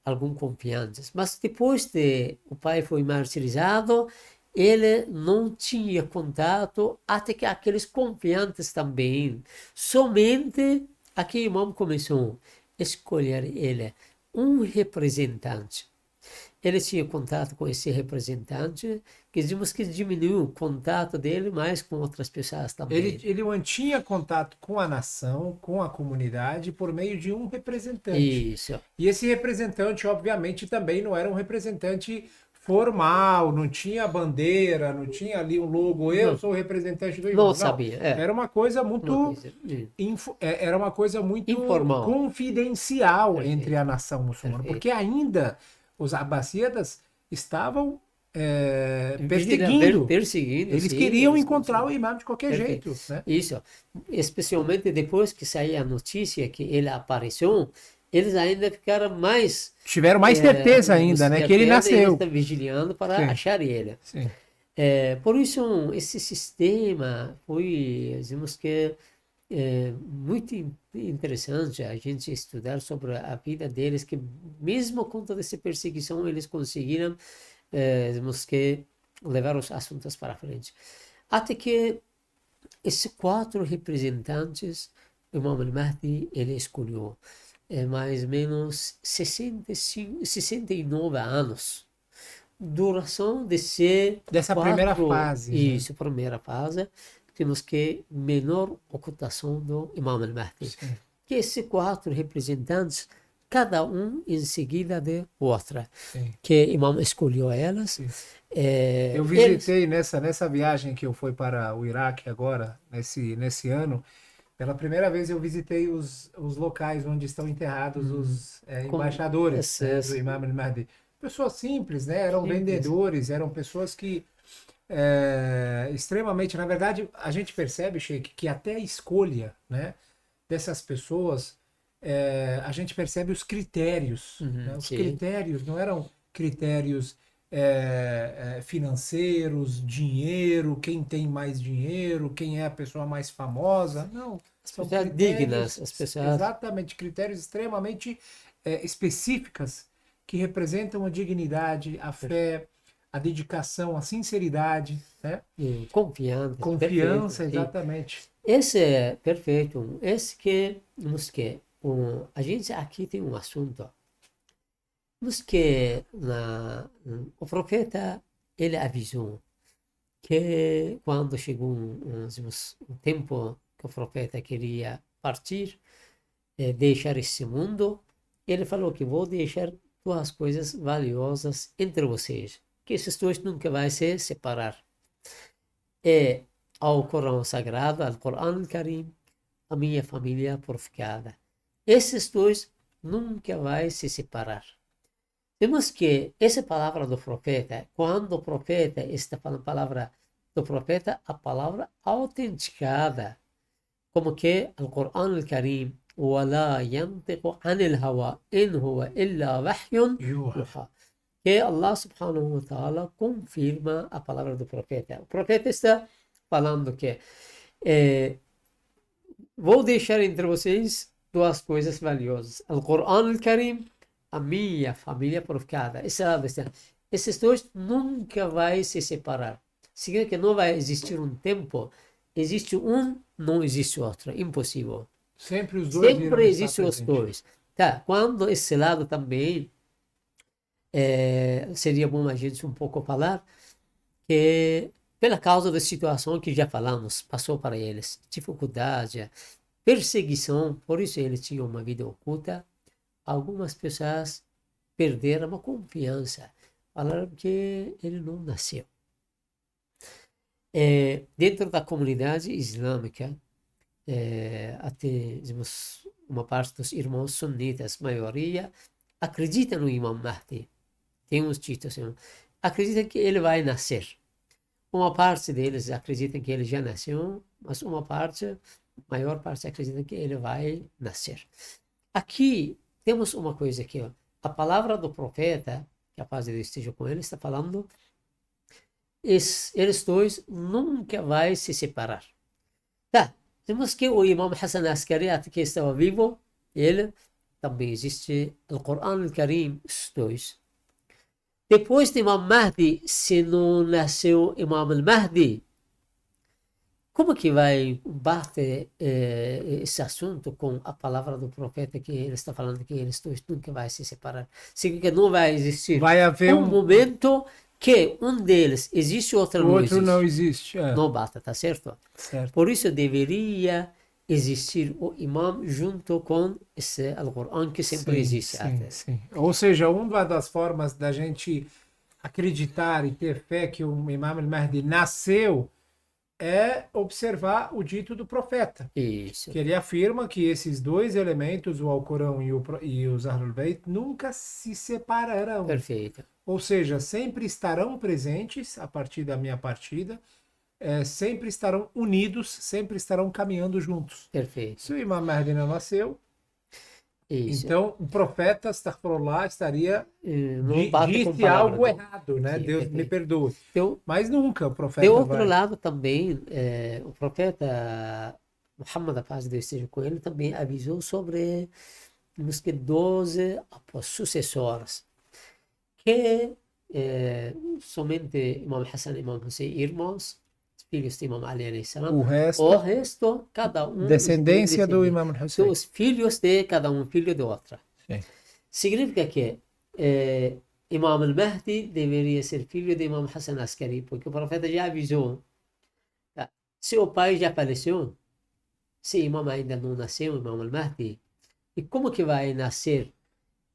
alguns confiantes. Mas depois de o pai foi martirizado, ele não tinha contato até que aqueles confiantes também. Somente aqui o imam começou a escolher ele um representante. Ele tinha contato com esse representante, que dizemos que diminuiu o contato dele mais com outras pessoas também. Ele mantinha contato com a nação, com a comunidade, por meio de um representante. Isso. E esse representante, obviamente, também não era um representante formal, não tinha bandeira, não tinha ali um logo, eu sou o representante do imam. Não sabia. Era uma coisa muito era uma coisa muito informal, confidencial perfeito, entre a nação muçulmana, perfeito, porque ainda os abássidas estavam perseguindo. Eles sim, queriam eles encontrar o imam de qualquer perfeito. jeito, né? Isso, especialmente depois que saiu a notícia que ele apareceu, eles ainda ficaram mais Tiveram mais certeza ainda, né, que ele nasceu. Eles estão vigilando para Sim. achar ele. Sim. Por isso, esse sistema foi, dizemos que, muito interessante a gente estudar sobre a vida deles, que mesmo com toda essa perseguição, eles conseguiram, dizemos que, levar os assuntos para frente. Até que esses 4 representantes, o Imam al-Mahdi, ele escolheu mais ou menos 69 anos. Duração dessa primeira fase. Isso, primeira fase. Temos que menor ocultação do Imam al-Mahdi. Que esses 4 representantes, cada um em seguida de outra. Sim. Que o Imam escolheu elas. Eu visitei nessa viagem que eu fui para o Iraque agora, nesse ano. Pela primeira vez eu visitei os locais onde estão enterrados os embaixadores, né, do Imam al-Mahdi. Pessoas simples, né? Eram vendedores, eram pessoas que extremamente... Na verdade, a gente percebe, Sheikh, que até a escolha, né, dessas pessoas, a gente percebe os critérios. Né? Os critérios não eram critérios financeiros, dinheiro, quem tem mais dinheiro, quem é a pessoa mais famosa. Não, são critérios dignas, as pessoas... Exatamente, critérios extremamente específicas que representam a dignidade, a fé, a dedicação, a sinceridade, né? Confiança, perfeito, exatamente. Esse é perfeito. Esse que a gente aqui tem um assunto. O profeta, ele avisou que quando chegou um tempo que o profeta queria partir, deixar esse mundo, ele falou que vou deixar 2 coisas valiosas entre vocês, que esses 2 nunca vai se separar. Ao Corão Sagrado, ao Corão al-Karim, a minha família purificada. Esses 2 nunca vai se separar. Temos que essa palavra do profeta, quando o profeta está falando a palavra do profeta, a palavra autenticada, como que o Corão al-Karim, وَلَا يَنْطِقُ عَنِ الْهَوَىٰ إِنْ هُوَ إِلَّا وَحْيٌ يُوحَىٰ. Que Allah subhanahu wa ta'ala confirma a palavra do profeta. O profeta está falando que vou deixar entre vocês 2 coisas valiosas. O Corão al-Karim, a minha família purificada. Esses 2 nunca vai se separar. Significa que não vai existir um tempo. Existe um, não existe outro. Impossível. Sempre os 2. Sempre existem os 2. Tá, quando esse lado também seria bom a gente um pouco falar que pela causa da situação que já falamos, passou para eles, dificuldade, perseguição, por isso eles tinham uma vida oculta. Algumas pessoas perderam a confiança, falaram que ele não nasceu. Dentro da comunidade islâmica, até dizemos, uma parte dos irmãos sunitas, maioria, acredita no Imam Mahdi. Tem uns títulos, acredita que ele vai nascer. Uma parte deles acreditam que ele já nasceu, mas uma parte, maior parte acredita que ele vai nascer. Aqui temos uma coisa aqui, ó. A palavra do profeta, que a paz de Deus esteja com ele, está falando, eles dois nunca vai se separar. Tá, temos que o Imam Hassan Askari, que estava vivo, ele também existe o Corão Al-Karim, os dois. Depois de Imam Mahdi, se não nasceu Imam Al-Mahdi, como que vai bater esse assunto com a palavra do profeta que ele está falando que eles dois nunca vai se separar? Significa que não vai existir Vai haver um momento que um deles existe, o outro o não outro existe. não existe. É. Não basta, tá certo? Certo. Por isso deveria existir o imam junto com esse Alcorão que sempre Sim, existe sim, até. sim. Ou seja, uma das formas da gente acreditar e ter fé que o Imam al-Mahdi nasceu é observar o dito do profeta, Isso, que ele afirma que esses dois elementos, o Alcorão e os Ahlul Bayt, nunca se separarão. perfeito. Ou seja, sempre estarão presentes a partir da minha partida, sempre estarão unidos, sempre estarão caminhando juntos. Perfeito. Se o Imam Mahdi não nasceu, Isso. então o profeta Astaghfirullah estaria Não bate com disse palavra algo do- errado, né? Sim, Deus me perfeito. perdoe. Então, Mas nunca o de profeta outro vai. lado também, o profeta Muhammad, a paz de Deus esteja com ele, também avisou sobre uns que 12 sucessores, que somente Imam Hassan e Imam Hussein, irmãos, filhos de Imam Ali alayhi salam, O resto, o resto, cada um, descendência do descendentes. Imam São Hussein. os filhos de cada um, filho de outra. Sim. Significa que Imam al-Mahdi deveria ser filho de Imam Hassan Askari, porque o profeta já avisou. Tá? Se o pai já faleceu, se Imam ainda não nasceu, Imam al-Mahdi, e como que vai nascer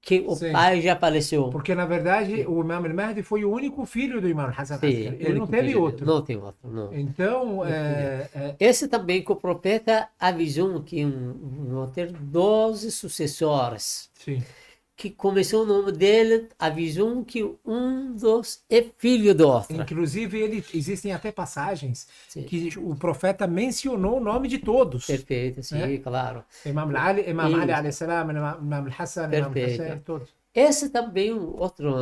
que o Sim. pai já faleceu? Porque, na verdade, o Imam al-Mahdi foi o único filho do Imam Hassan Sim, Askari. Ele não único teve filho dele. outro. Não tem outro, não. Então, Esse também que o profeta avisou que vão ter 12 sucessores. sim. Que começou o nome dele, avisou que um dos é filho do outro. Inclusive, existem até passagens Sim. que o profeta mencionou o nome de todos. Perfeito, sim, claro. Imam Ali, Imam Ali Isso. alayhi salam, Imam Hassan, Imam Perfeito. Hussein, todos. Esse também é um outro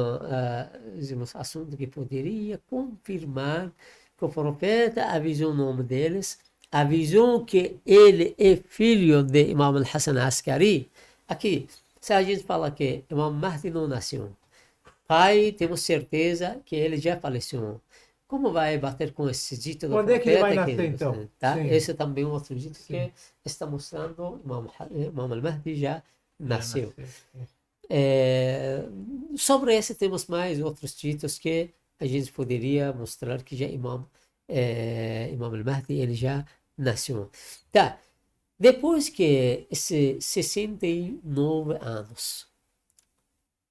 digamos, assunto que poderia confirmar que o profeta avisou o nome deles, avisou que ele é filho de Imam al-Hassan Askari. Aqui, se a gente fala que Imam Mahdi não nasceu, pai, temos certeza que ele já faleceu. Como vai bater com esse dito do Quando é profeta? que ele vai nascer, então? Tá? Sim. Esse também é um outro dito Sim. que está mostrando Imam al-Mahdi já nasceu. Sim. Sobre esse temos mais outros ditos que a gente poderia mostrar que já Imam al-Mahdi ele já nasceu. Tá. Depois que esse 69 anos,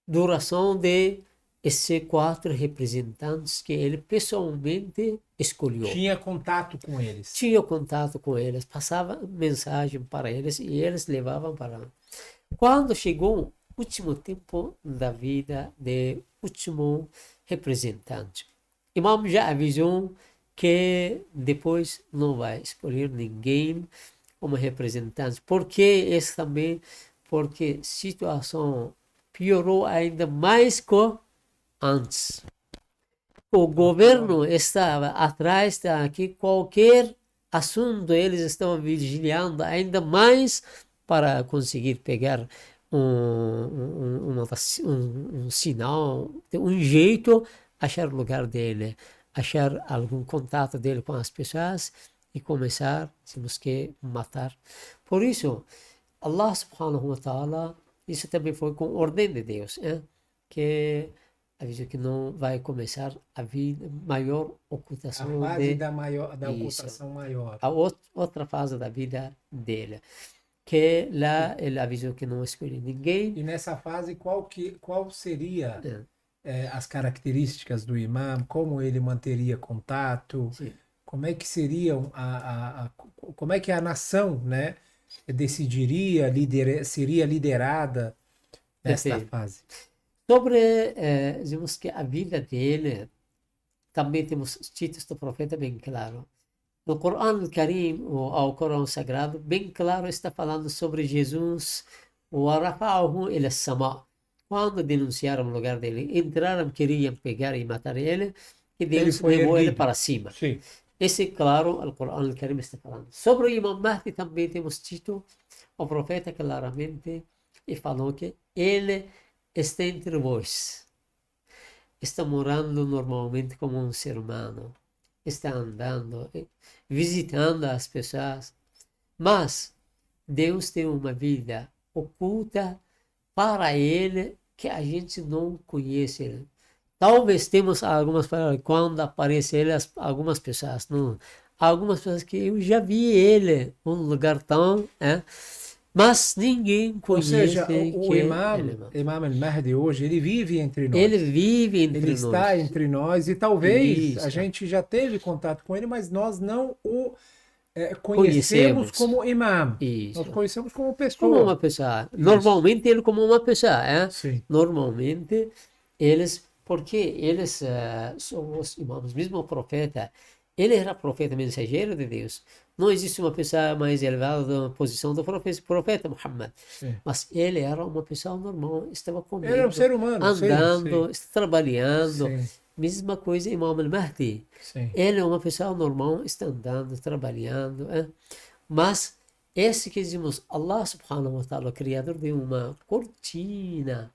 duração de esses 4 representantes que ele pessoalmente escolheu. Tinha contato com eles. Tinha contato com eles, passava mensagem para eles e eles levavam para lá. Quando chegou o último tempo da vida do último representante, Imam já avisou que depois não vai escolher ninguém como representante. Por que esse também? Porque a situação piorou ainda mais que antes. O governo estava atrás de qualquer assunto, eles estavam vigilando ainda mais para conseguir pegar um sinal, um jeito, achar o lugar dele, achar algum contato dele com as pessoas e começar, temos que matar. Por isso, Allah subhanahu wa ta'ala, isso também foi com ordem de Deus, que avisou que não vai começar a vida maior ocultação A fase da isso. ocultação maior. A outra fase da vida dele, que lá ele avisou que não escolhe ninguém. E nessa fase, qual seria as características do imam? Como ele manteria contato? Sim. Como é que seriam como é que a nação, né, decidiria, seria liderada nesta Perfeito. fase? Sobre, digamos que a vida dele, também temos os títulos do profeta bem claro. No Corão Karim, ou Corão Sagrado, bem claro está falando sobre Jesus, o Arafa'ahu ila sama. Quando denunciaram o lugar dele, entraram, queriam pegar e matar ele, e Deus foi levou ele erguido. para cima. Sim. Esse, claro, o Corão Karim está falando. Sobre o Imam Mahdi também temos título, o profeta claramente e falou que ele está entre vós. Está morando normalmente como um ser humano. Está andando, visitando as pessoas. Mas Deus tem uma vida oculta para ele que a gente não conhece. Talvez temos algumas palavras, quando aparece ele, algumas pessoas, não, algumas pessoas que eu já vi ele em um lugar tão, mas ninguém conhece. Ou seja, o Imam al-Mahdi hoje, ele vive entre nós. Ele vive entre ele nós. Ele está entre nós e talvez Isso. a gente já teve contato com ele, mas nós não o conhecemos como imam. Isso. Nós conhecemos como pessoa. Como uma pessoa. Isso. Normalmente ele como uma pessoa. Sim. Normalmente eles, porque eles são os imãs, mesmo o profeta, ele era profeta mensageiro de Deus. Não existe uma pessoa mais elevada na posição do profeta Muhammad. Sim. Mas ele era uma pessoa normal, estava comendo, ele era um ser humano, andando, trabalhando. Sim. Mesma coisa Imam al-Mahdi. Ele é uma pessoa normal, está andando, trabalhando. Mas esse que dizemos, Allah subhanahu wa ta'ala, o criador de uma cortina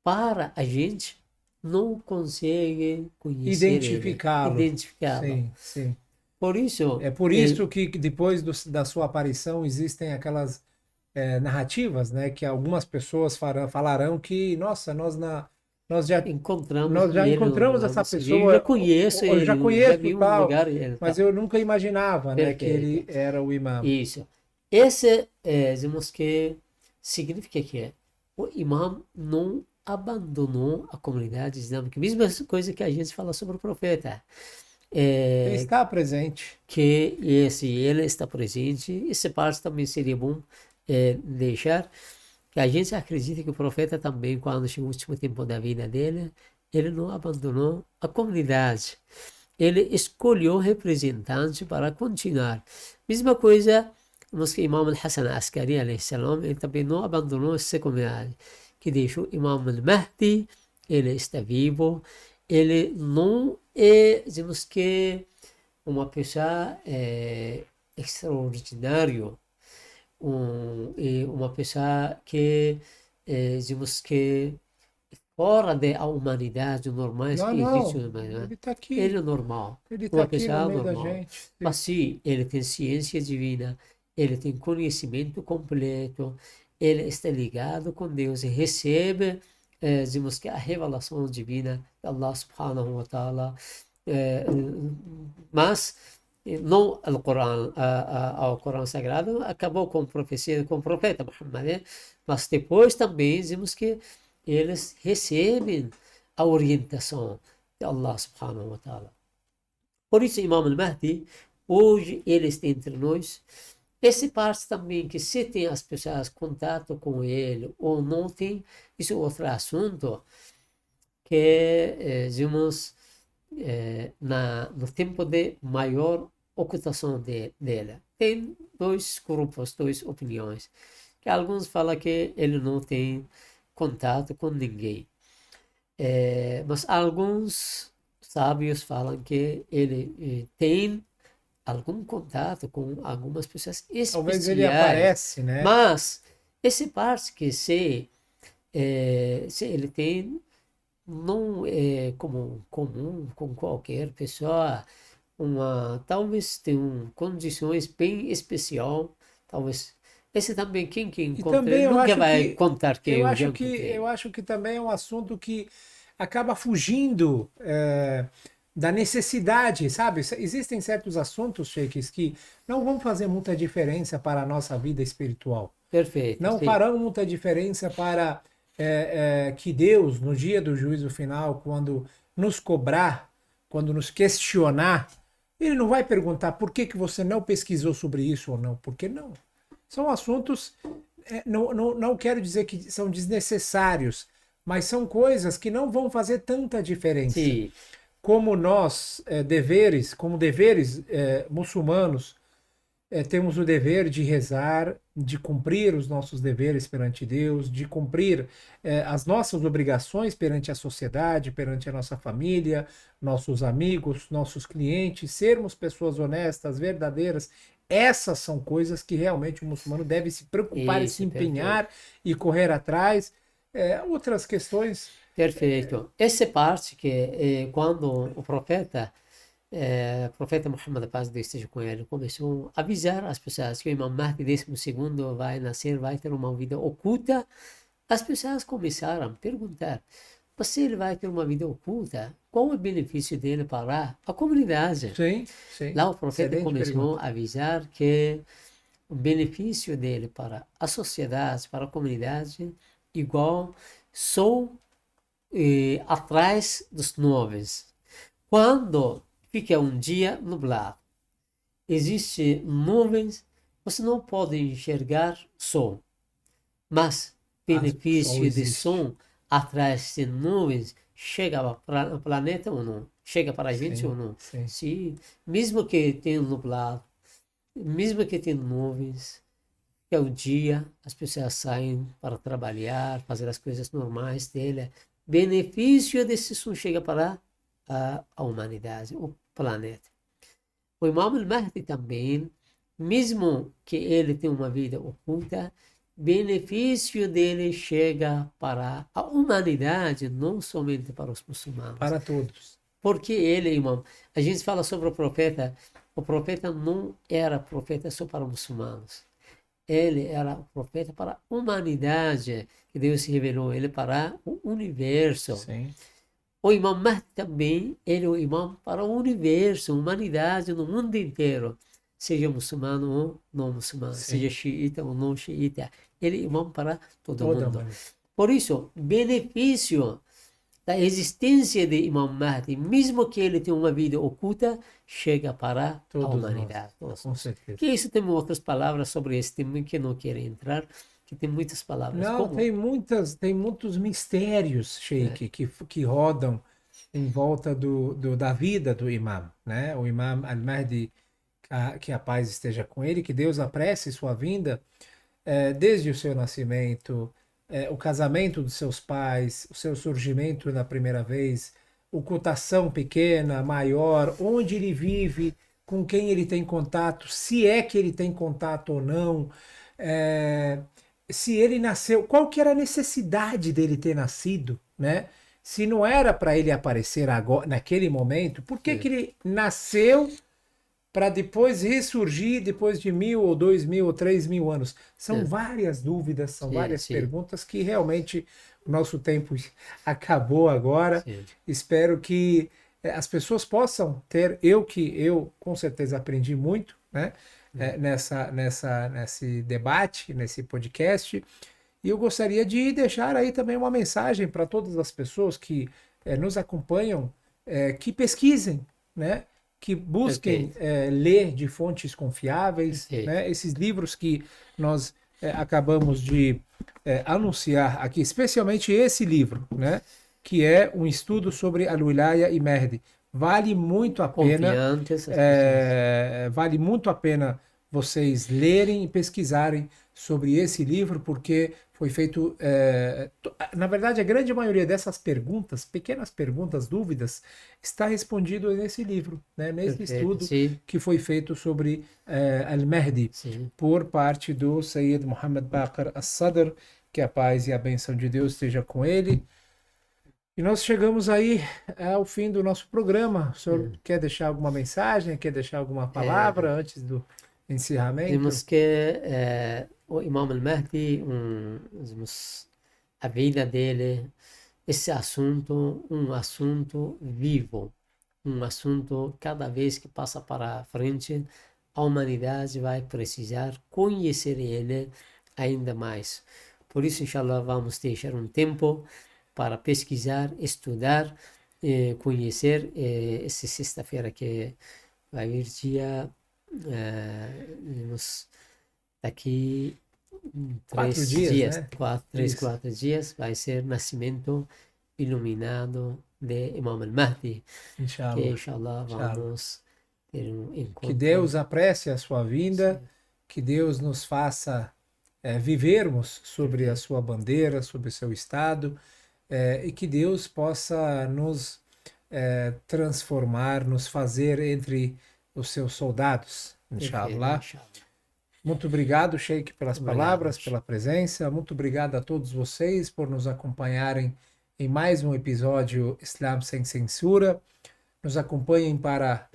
para a gente, não consegue conhecer identificá-lo. Sim, sim. Por isso... É por isso que depois da sua aparição existem aquelas narrativas, né, que algumas pessoas falarão que, nossa, nós já encontramos essa pessoa. Eu já conheço ele, já conheço já vi tal, lugar, mas eu nunca imaginava, né, que ele era o imam. Isso. Esse, dizemos que significa que o imam não abandonou a comunidade islâmica. Mesma coisa que a gente fala sobre o profeta. Ele está presente. Que ele está presente. Essa parte também seria bom deixar. Que a gente acredita que o profeta também, quando chegou o último tempo da vida dele, ele não abandonou a comunidade. Ele escolheu representante para continuar. Mesma coisa, o Imam al-Hassan al-Askari, ele também não abandonou essa comunidade. Que deixou o Imam al-Mahdi, ele está vivo, ele não é, dizemos que, uma pessoa extraordinária, uma pessoa que, dizemos que, fora da humanidade normal, que existe na humanidade. Ele está aqui. Ele é normal. Ele está aqui no meio normal. da gente. Mas sim, ele tem ciência divina, ele tem conhecimento completo, ele está ligado com Deus e recebe, dizemos que a revelação divina de Allah subhanahu wa ta'ala, mas não o Corão Sagrado acabou com a profecia, com o profeta Muhammad, né? Mas depois também dizemos que eles recebem a orientação de Allah subhanahu wa ta'ala. Por isso, Imam al-Mahdi, hoje ele está entre nós. Esse parte também, que se tem as pessoas contato com ele ou não tem, isso é outro assunto, que dizemos, no tempo de maior ocultação dele. Tem dois grupos, duas opiniões, que alguns falam que ele não tem contato com ninguém. Mas alguns sábios falam que ele tem algum contato com algumas pessoas especiais. Talvez ele aparece, né? Mas esse parte que se ele tem, não é comum com qualquer pessoa. Talvez tenha condições bem especial, talvez. Esse também, quem encontra, ele nunca vai contar que eu já encontrei. Eu acho que também é um assunto que acaba fugindo da necessidade, sabe? Existem certos assuntos, sheikhs, que não vão fazer muita diferença para a nossa vida espiritual. Perfeito. Não farão muita diferença para que Deus, no dia do juízo final, quando nos cobrar, quando nos questionar, ele não vai perguntar por que você não pesquisou sobre isso ou não. Por que não? São assuntos, não quero dizer que são desnecessários, mas são coisas que não vão fazer tanta diferença. Sim. como nós, como deveres muçulmanos, temos o dever de rezar, de cumprir os nossos deveres perante Deus, de cumprir as nossas obrigações perante a sociedade, perante a nossa família, nossos amigos, nossos clientes, sermos pessoas honestas, verdadeiras. Essas são coisas que realmente o muçulmano deve se preocupar e se Isso, perfeito. empenhar e correr atrás. Outras questões. Perfeito. Essa parte que quando o profeta Muhammad, a paz de Deus esteja com ele, começou a avisar as pessoas que o Imam Mahdi, 12º, vai nascer, vai ter uma vida oculta. As pessoas começaram a perguntar, mas se ele vai ter uma vida oculta, qual é o benefício dele para a comunidade? Sim, sim. Lá o profeta Excelente começou pergunta. a avisar que o benefício dele para a sociedade, para a comunidade, igual sol atrás dos nuvens. Quando fica um dia nublado, existem nuvens, você não pode enxergar sol, mas O sol benefício de existe. som atrás de nuvens chega para o planeta ou não? Chega para a gente ou Sim, não? sim. Se, mesmo que tenha nublado, mesmo que tenha nuvens, que é o dia, as pessoas saem para trabalhar, fazer as coisas normais dele. Benefício desse som chega para a humanidade, o planeta. O Imam al-Mahdi também, mesmo que ele tenha uma vida oculta, benefício dele chega para a humanidade, não somente para os muçulmanos. Para todos. Porque ele, irmão, a gente fala sobre o profeta não era profeta só para muçulmanos. Ele era o profeta para a humanidade, que Deus se revelou ele para o universo. Sim. O Imam Mahdi também, ele é o imam para o universo, humanidade no mundo inteiro, seja muçulmano ou não muçulmano, Sim. seja xiita ou não xiita, ele é imam para todo Toda a mundo. humanidade. Por isso, benefício da existência de Imam Mahdi, mesmo que ele tenha uma vida oculta, chega para a Todos nós. humanidade. Todos Com nós. certeza. Que isso tem outras palavras sobre esse tema que não quero entrar, que tem muitas palavras. Não, Como? tem muitos mistérios, Sheik, que rodam em volta da vida do imam, né? O imam Al-Mahdi, que a paz esteja com ele, que Deus apresse sua vinda, desde o seu nascimento, o casamento dos seus pais, o seu surgimento na primeira vez, ocultação pequena, maior, onde ele vive, com quem ele tem contato, se é que ele tem contato ou não, é, se ele nasceu, qual que era a necessidade dele ter nascido, né? Se não era para ele aparecer agora, naquele momento, por que que Sim, ele nasceu para depois ressurgir depois de 1.000 ou 2.000 ou 3.000 anos? São sim, várias dúvidas, são sim, várias sim, perguntas que realmente o nosso tempo acabou agora. sim. Espero que as pessoas possam ter, eu com certeza aprendi muito, né? Nesse debate, nesse podcast. E eu gostaria de deixar aí também uma mensagem para todas as pessoas que nos acompanham, que pesquisem, né? Que busquem Perfeito, ler de fontes confiáveis, perfeito. né? Esses livros que nós acabamos de anunciar aqui, especialmente esse livro, né? Que é um estudo sobre Al-Wilaya e Mehdi. Vale muito a pena, Confiantes as pessoas. vale muito a pena vocês lerem e pesquisarem sobre esse livro, porque foi feito. Na verdade, a grande maioria dessas perguntas, pequenas perguntas, dúvidas, está respondido nesse livro, né? Nesse Perfeito, estudo sim, que foi feito sobre Al-Mahdi, sim. por parte do Sayyid Muhammad Baqir As-Sadr, que a paz e a benção de Deus esteja com ele. E nós chegamos aí ao fim do nosso programa. O senhor Sim. quer deixar alguma mensagem, quer deixar alguma É, palavra antes do encerramento? temos que o Imam al-Mahdi, a vida dele, esse assunto, um assunto vivo, um assunto cada vez que passa para frente, a humanidade vai precisar conhecer ele ainda mais. Por isso, inshallah, vamos deixar um tempo para pesquisar, estudar, conhecer. Essa sexta-feira que vai vir dia, daqui 4 três dias, dias, né? três, Isso. 4 dias, vai ser nascimento iluminado de Imam al-Mahdi, que Inshallah. inshallah vamos ter um Que encontro. Deus apresse a sua vinda, Sim. que Deus nos faça vivermos sobre a sua bandeira, sobre o seu estado, e que Deus possa nos transformar, nos fazer entre os seus soldados, inshallah. Inshallah. Muito obrigado, Sheikh, pelas Obrigado. palavras, pela presença. Muito obrigado a todos vocês por nos acompanharem em mais um episódio Islam Sem Censura. Nos acompanhem para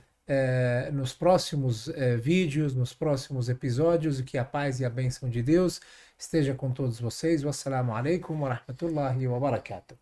nos próximos vídeos, nos próximos episódios, e que a paz e a bênção de Deus esteja com todos vocês. Wassalamu alaikum wa rahmatullahi wa barakatuh.